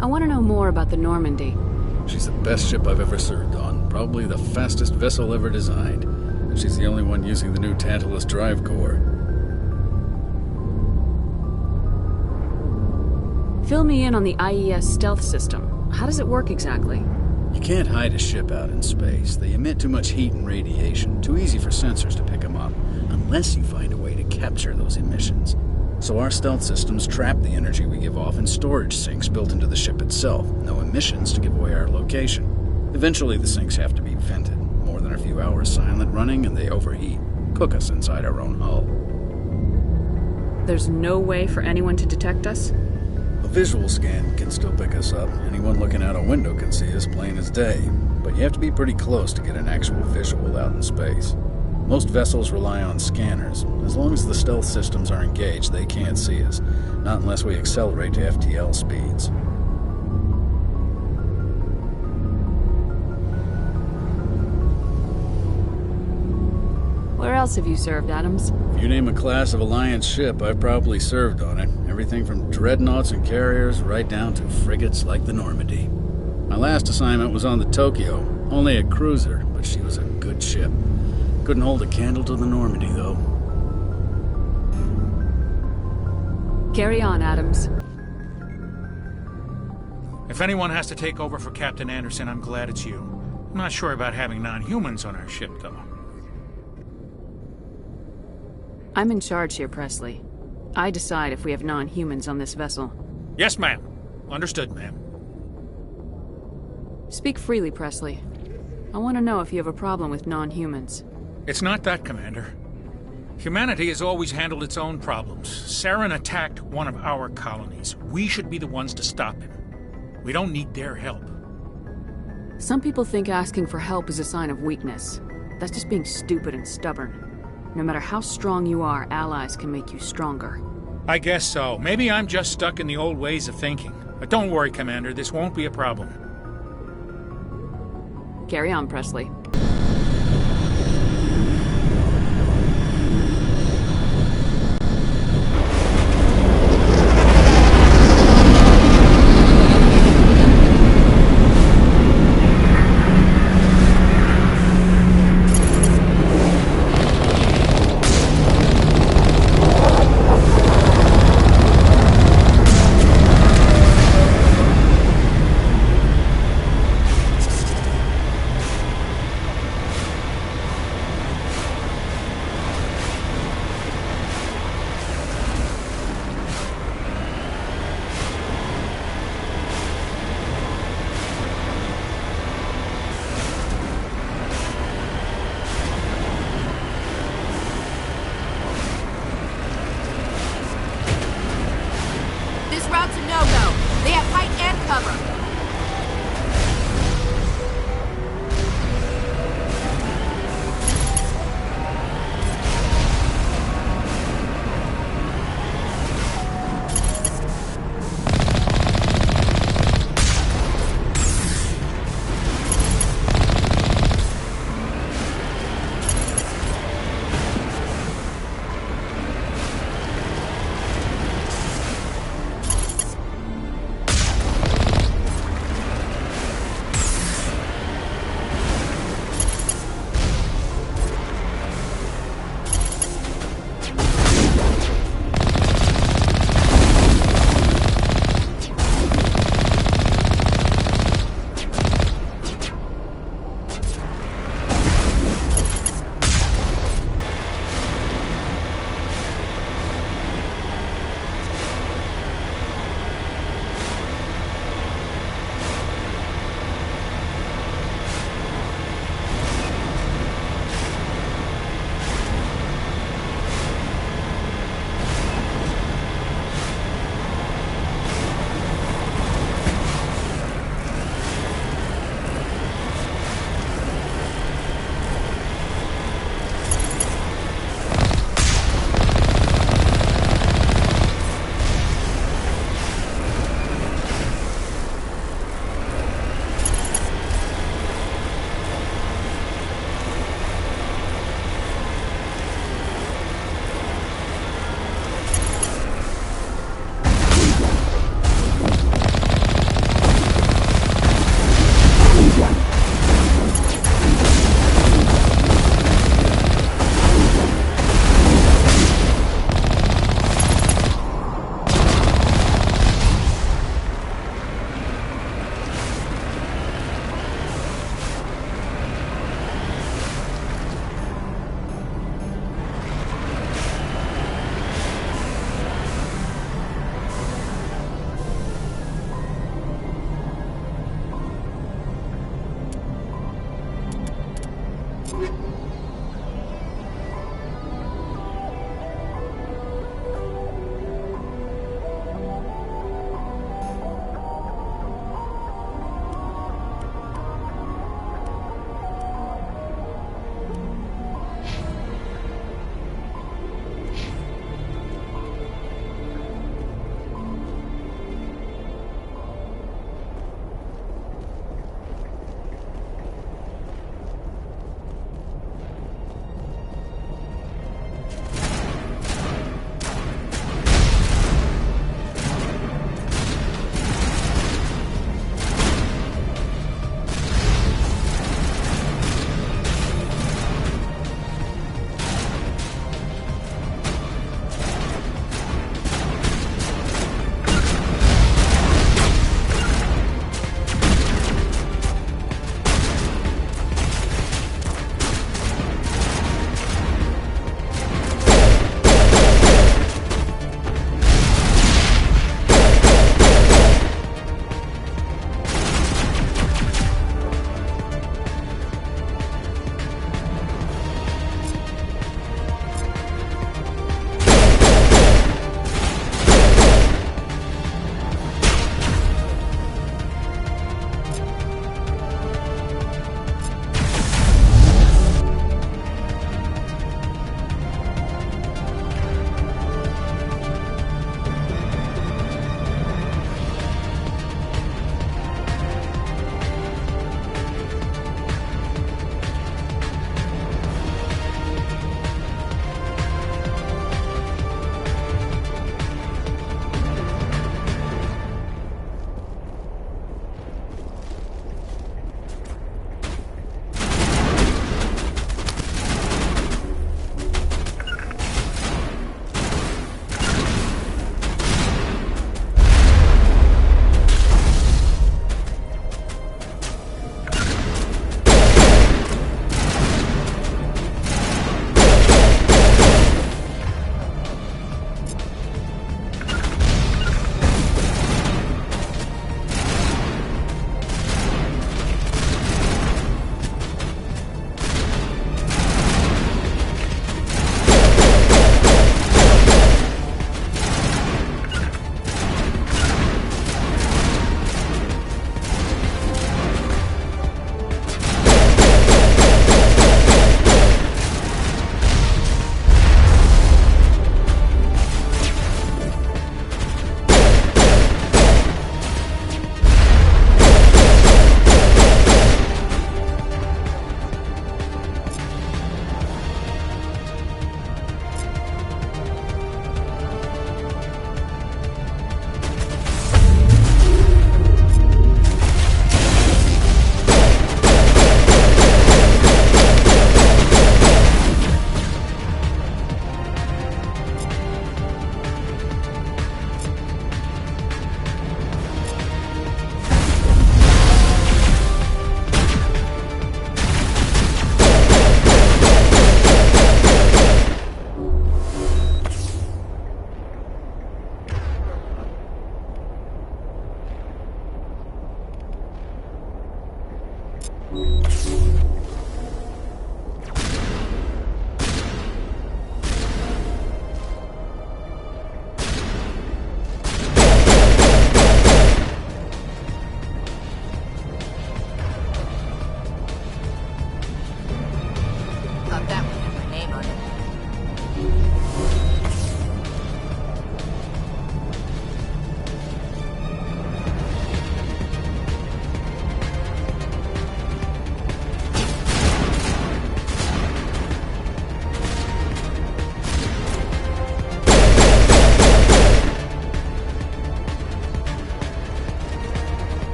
I want to know more about the Normandy. She's the best ship I've ever served on. Probably the fastest vessel ever designed. And she's the only one using the new Tantalus drive core. Fill me in on the IES stealth system. How does it work exactly? You can't hide a ship out in space. They emit too much heat and radiation. Too easy for sensors to pick them up, unless you find a way to capture those emissions. So our stealth systems trap the energy we give off in storage sinks built into the ship itself. No emissions to give away our location. Eventually the sinks have to be vented. More than a few hours silent running and they overheat. Cook us inside our own hull. There's no way for anyone to detect us? A visual scan can still pick us up. Anyone looking out a window can see us plain as day. But you have to be pretty close to get an actual visual out in space. Most vessels rely on scanners. As long as the stealth systems are engaged, they can't see us. Not unless we accelerate to FTL speeds. Where else have you served, Adams? If you name a class of Alliance ship, I've probably served on it. Everything from dreadnoughts and carriers right down to frigates like the Normandy. My last assignment was on the Tokyo. Only a cruiser, but she was a good ship. Couldn't hold a candle to the Normandy, though. Carry on, Adams. If anyone has to take over for Captain Anderson, I'm glad it's you. I'm not sure about having non-humans on our ship, though. I'm in charge here, Presley. I decide if we have non-humans on this vessel. Yes, ma'am. Understood, ma'am. Speak freely, Presley. I want to know if you have a problem with non-humans. It's not that, Commander. Humanity has always handled its own problems. Saren attacked one of our colonies. We should be the ones to stop him. We don't need their help. Some people think asking for help is a sign of weakness. That's just being stupid and stubborn. No matter how strong you are, allies can make you stronger. I guess so. Maybe I'm just stuck in the old ways of thinking. But don't worry, Commander. This won't be a problem. Carry on, Presley.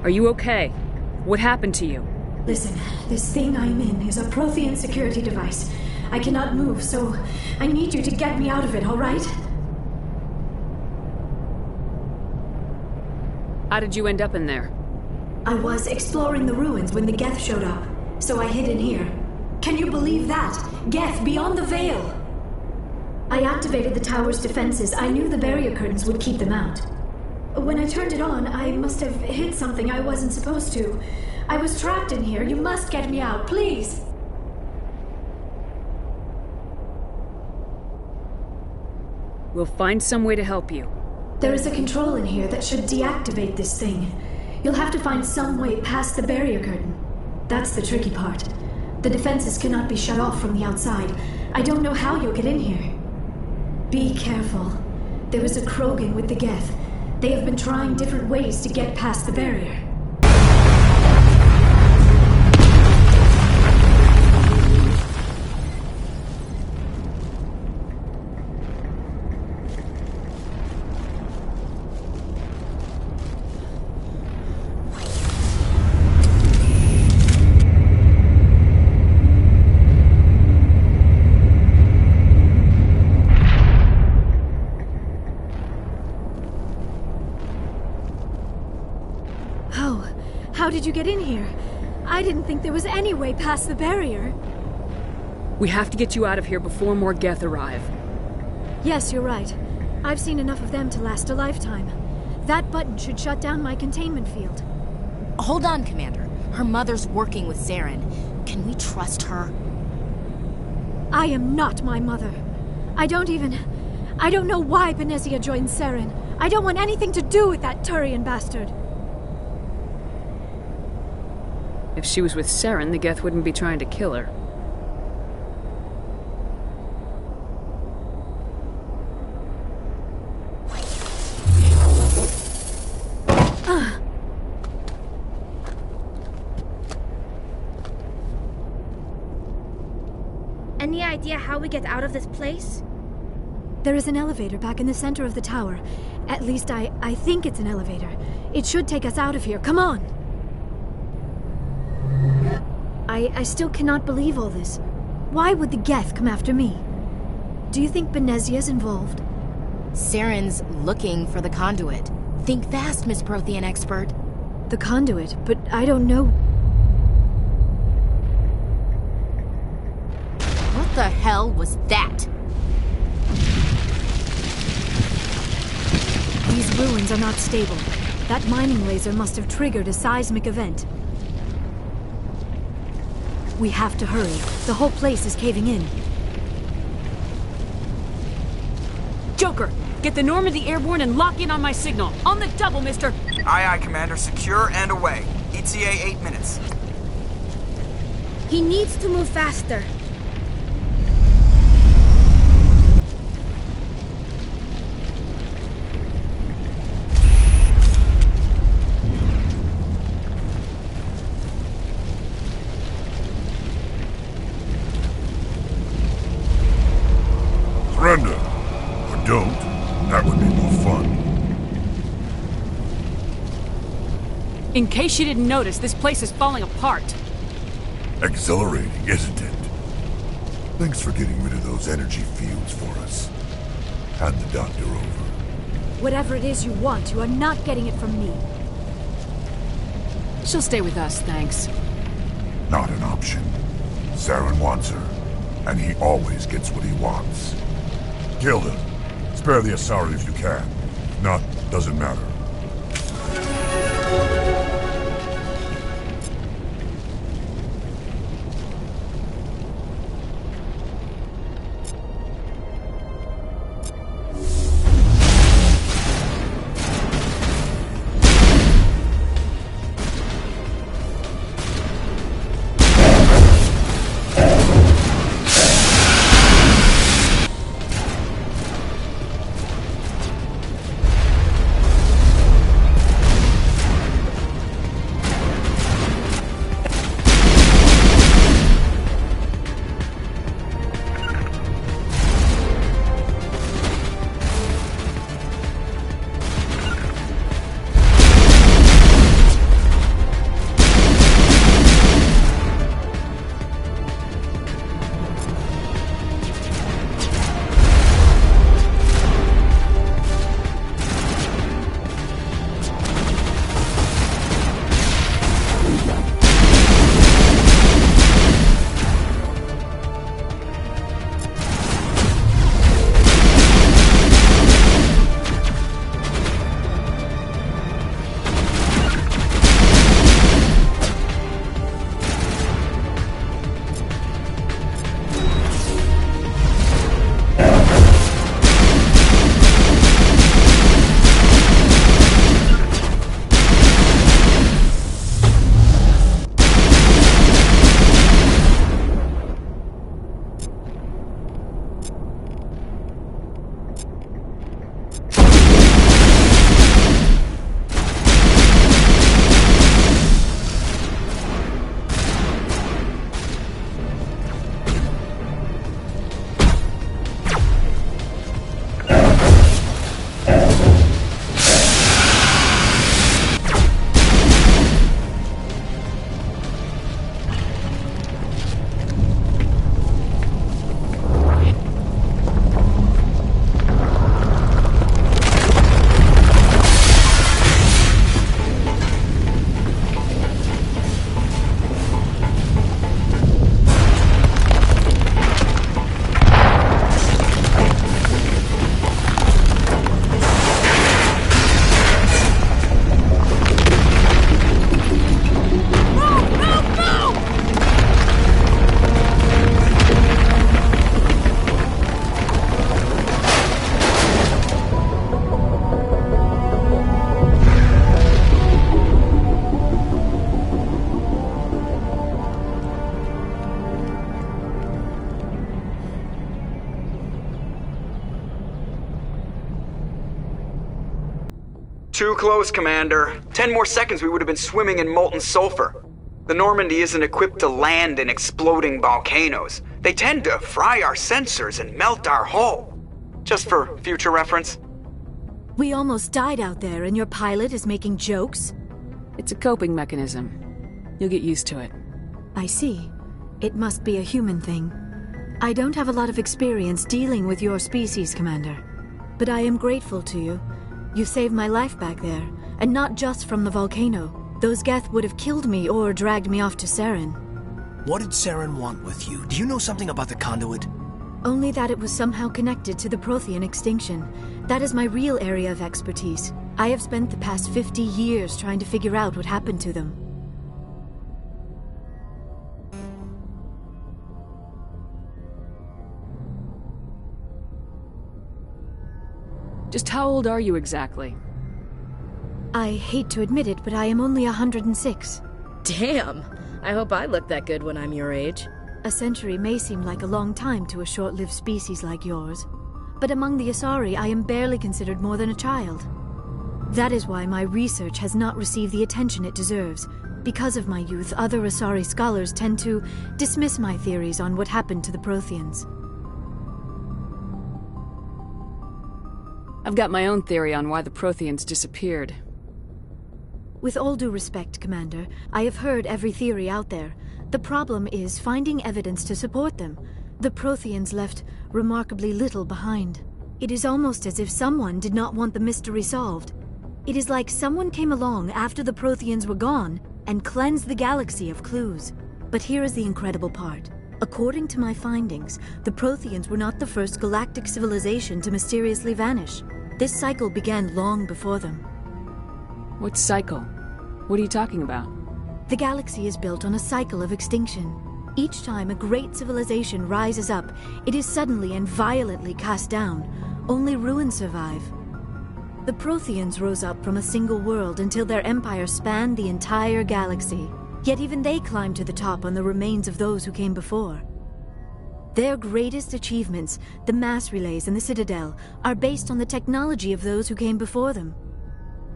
Are you okay? What happened to you? Listen, this thing I'm in is a Prothean security device. I cannot move, so I need you to get me out of it, all right? How did you end up in there? I was exploring the ruins when the Geth showed up, so I hid in here. Can you believe that? Geth, beyond the veil! I activated the tower's defenses. I knew the barrier curtains would keep them out. When I turned it on, I must have hit something I wasn't supposed to. I was trapped in here. You must get me out, please! We'll find some way to help you. There is a control in here that should deactivate this thing. You'll have to find some way past the barrier curtain. That's the tricky part. The defenses cannot be shut off from the outside. I don't know how you'll get in here. Be careful. There is a Krogan with the Geth. They have been trying different ways to get past the barrier. How did you get in here? I didn't think there was any way past the barrier. We have to get you out of here before more Geth arrive. Yes, you're right. I've seen enough of them to last a lifetime. That button should shut down my containment field. Hold on, Commander. Her mother's working with Saren. Can we trust her? I am not my mother. I don't know why Benezia joined Saren. I don't want anything to do with that Turian bastard. If she was with Saren, the Geth wouldn't be trying to kill her. Any idea how we get out of this place? There is an elevator back in the center of the tower. At least I think it's an elevator. It should take us out of here. Come on! I still cannot believe all this. Why would the Geth come after me? Do you think Benezia's involved? Saren's looking for the conduit. Think fast, Miss Prothean expert. The conduit? But I don't know. What the hell was that? These ruins are not stable. That mining laser must have triggered a seismic event. We have to hurry. The whole place is caving in. Joker, get the Normandy airborne and lock in on my signal. On the double, mister! Aye, aye, Commander. Secure and away. ETA 8 minutes. He needs to move faster. Surrender. Or don't. That would be more fun. In case you didn't notice, this place is falling apart. Exhilarating, isn't it? Thanks for getting rid of those energy fields for us. Hand the doctor over. Whatever it is you want, you are not getting it from me. She'll stay with us, thanks. Not an option. Saren wants her, and he always gets what he wants. Kill him. Spare the Asari if you can. If not, doesn't matter. Too close, Commander. 10 more seconds we would have been swimming in molten sulfur. The Normandy isn't equipped to land in exploding volcanoes. They tend to fry our sensors and melt our hull. Just for future reference. We almost died out there and your pilot is making jokes? It's a coping mechanism. You'll get used to it. I see. It must be a human thing. I don't have a lot of experience dealing with your species, Commander. But I am grateful to you. You saved my life back there, and not just from the volcano. Those Geth would have killed me or dragged me off to Saren. What did Saren want with you? Do you know something about the conduit? Only that it was somehow connected to the Prothean extinction. That is my real area of expertise. I have spent the past 50 years trying to figure out what happened to them. Just how old are you exactly? I hate to admit it, but I am only 106. Damn! I hope I look that good when I'm your age. A century may seem like a long time to a short-lived species like yours, but among the Asari I am barely considered more than a child. That is why my research has not received the attention it deserves. Because of my youth, other Asari scholars tend to dismiss my theories on what happened to the Protheans. I've got my own theory on why the Protheans disappeared. With all due respect, Commander, I have heard every theory out there. The problem is finding evidence to support them. The Protheans left remarkably little behind. It is almost as if someone did not want the mystery solved. It is like someone came along after the Protheans were gone and cleansed the galaxy of clues. But here is the incredible part. According to my findings, the Protheans were not the first galactic civilization to mysteriously vanish. This cycle began long before them. What cycle? What are you talking about? The galaxy is built on a cycle of extinction. Each time a great civilization rises up, it is suddenly and violently cast down. Only ruins survive. The Protheans rose up from a single world until their empire spanned the entire galaxy. Yet even they climbed to the top on the remains of those who came before. Their greatest achievements, the mass relays and the Citadel, are based on the technology of those who came before them.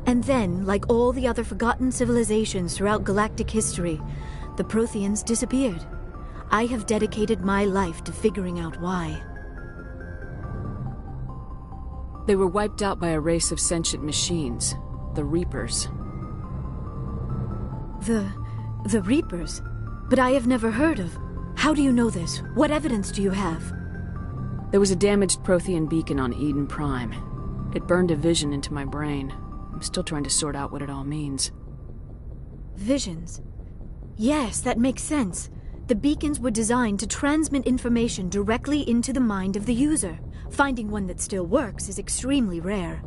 And then, like all the other forgotten civilizations throughout galactic history, the Protheans disappeared. I have dedicated my life to figuring out why. They were wiped out by a race of sentient machines, the Reapers. The Reapers? But I have never heard of. How do you know this? What evidence do you have? There was a damaged Prothean beacon on Eden Prime. It burned a vision into my brain. I'm still trying to sort out what it all means. Visions? Yes, that makes sense. The beacons were designed to transmit information directly into the mind of the user. Finding one that still works is extremely rare.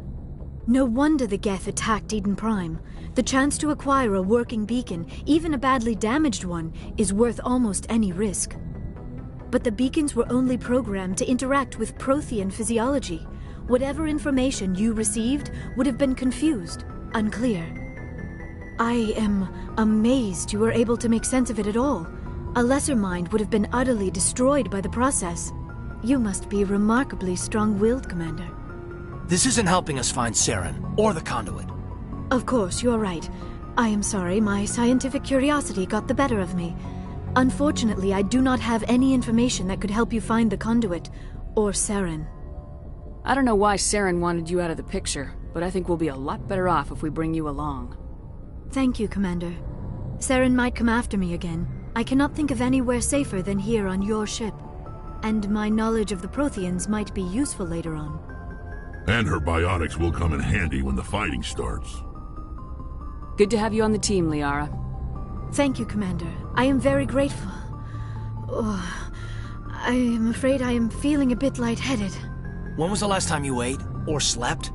No wonder the Geth attacked Eden Prime. The chance to acquire a working beacon, even a badly damaged one, is worth almost any risk. But the beacons were only programmed to interact with Prothean physiology. Whatever information you received would have been confused, unclear. I am amazed you were able to make sense of it at all. A lesser mind would have been utterly destroyed by the process. You must be remarkably strong-willed, Commander. This isn't helping us find Saren, or the conduit. Of course, you're right. I am sorry, my scientific curiosity got the better of me. Unfortunately, I do not have any information that could help you find the conduit, or Saren. I don't know why Saren wanted you out of the picture, but I think we'll be a lot better off if we bring you along. Thank you, Commander. Saren might come after me again. I cannot think of anywhere safer than here on your ship. And my knowledge of the Protheans might be useful later on. And her biotics will come in handy when the fighting starts. Good to have you on the team, Liara. Thank you, Commander. I am very grateful. Oh, I am afraid I am feeling a bit lightheaded. When was the last time you ate, or slept?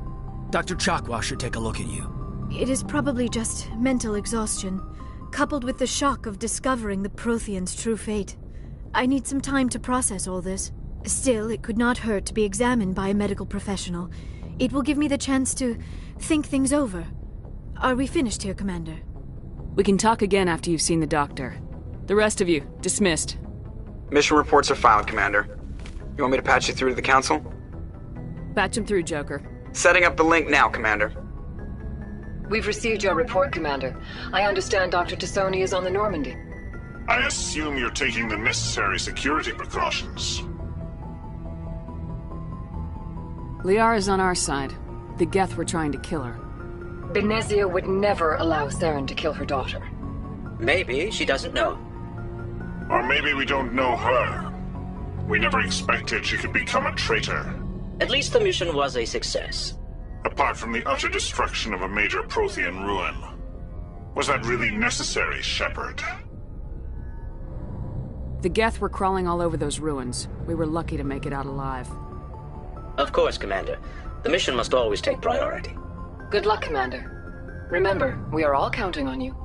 Dr. Chakwa should take a look at you. It is probably just mental exhaustion, coupled with the shock of discovering the Protheans' true fate. I need some time to process all this. Still, it could not hurt to be examined by a medical professional. It will give me the chance to think things over. Are we finished here, Commander? We can talk again after you've seen the doctor. The rest of you, dismissed. Mission reports are filed, Commander. You want me to patch you through to the Council? Patch him through, Joker. Setting up the link now, Commander. We've received your report, Commander. I understand Dr. T'Soni is on the Normandy. I assume you're taking the necessary security precautions. Liara's on our side. The Geth were trying to kill her. Benezia would never allow Saren to kill her daughter. Maybe she doesn't know. Or maybe we don't know her. We never expected she could become a traitor. At least the mission was a success. Apart from the utter destruction of a major Prothean ruin. Was that really necessary, Shepard? The Geth were crawling all over those ruins. We were lucky to make it out alive. Of course, Commander. The mission must always take priority. Good luck, Commander. Remember, we are all counting on you.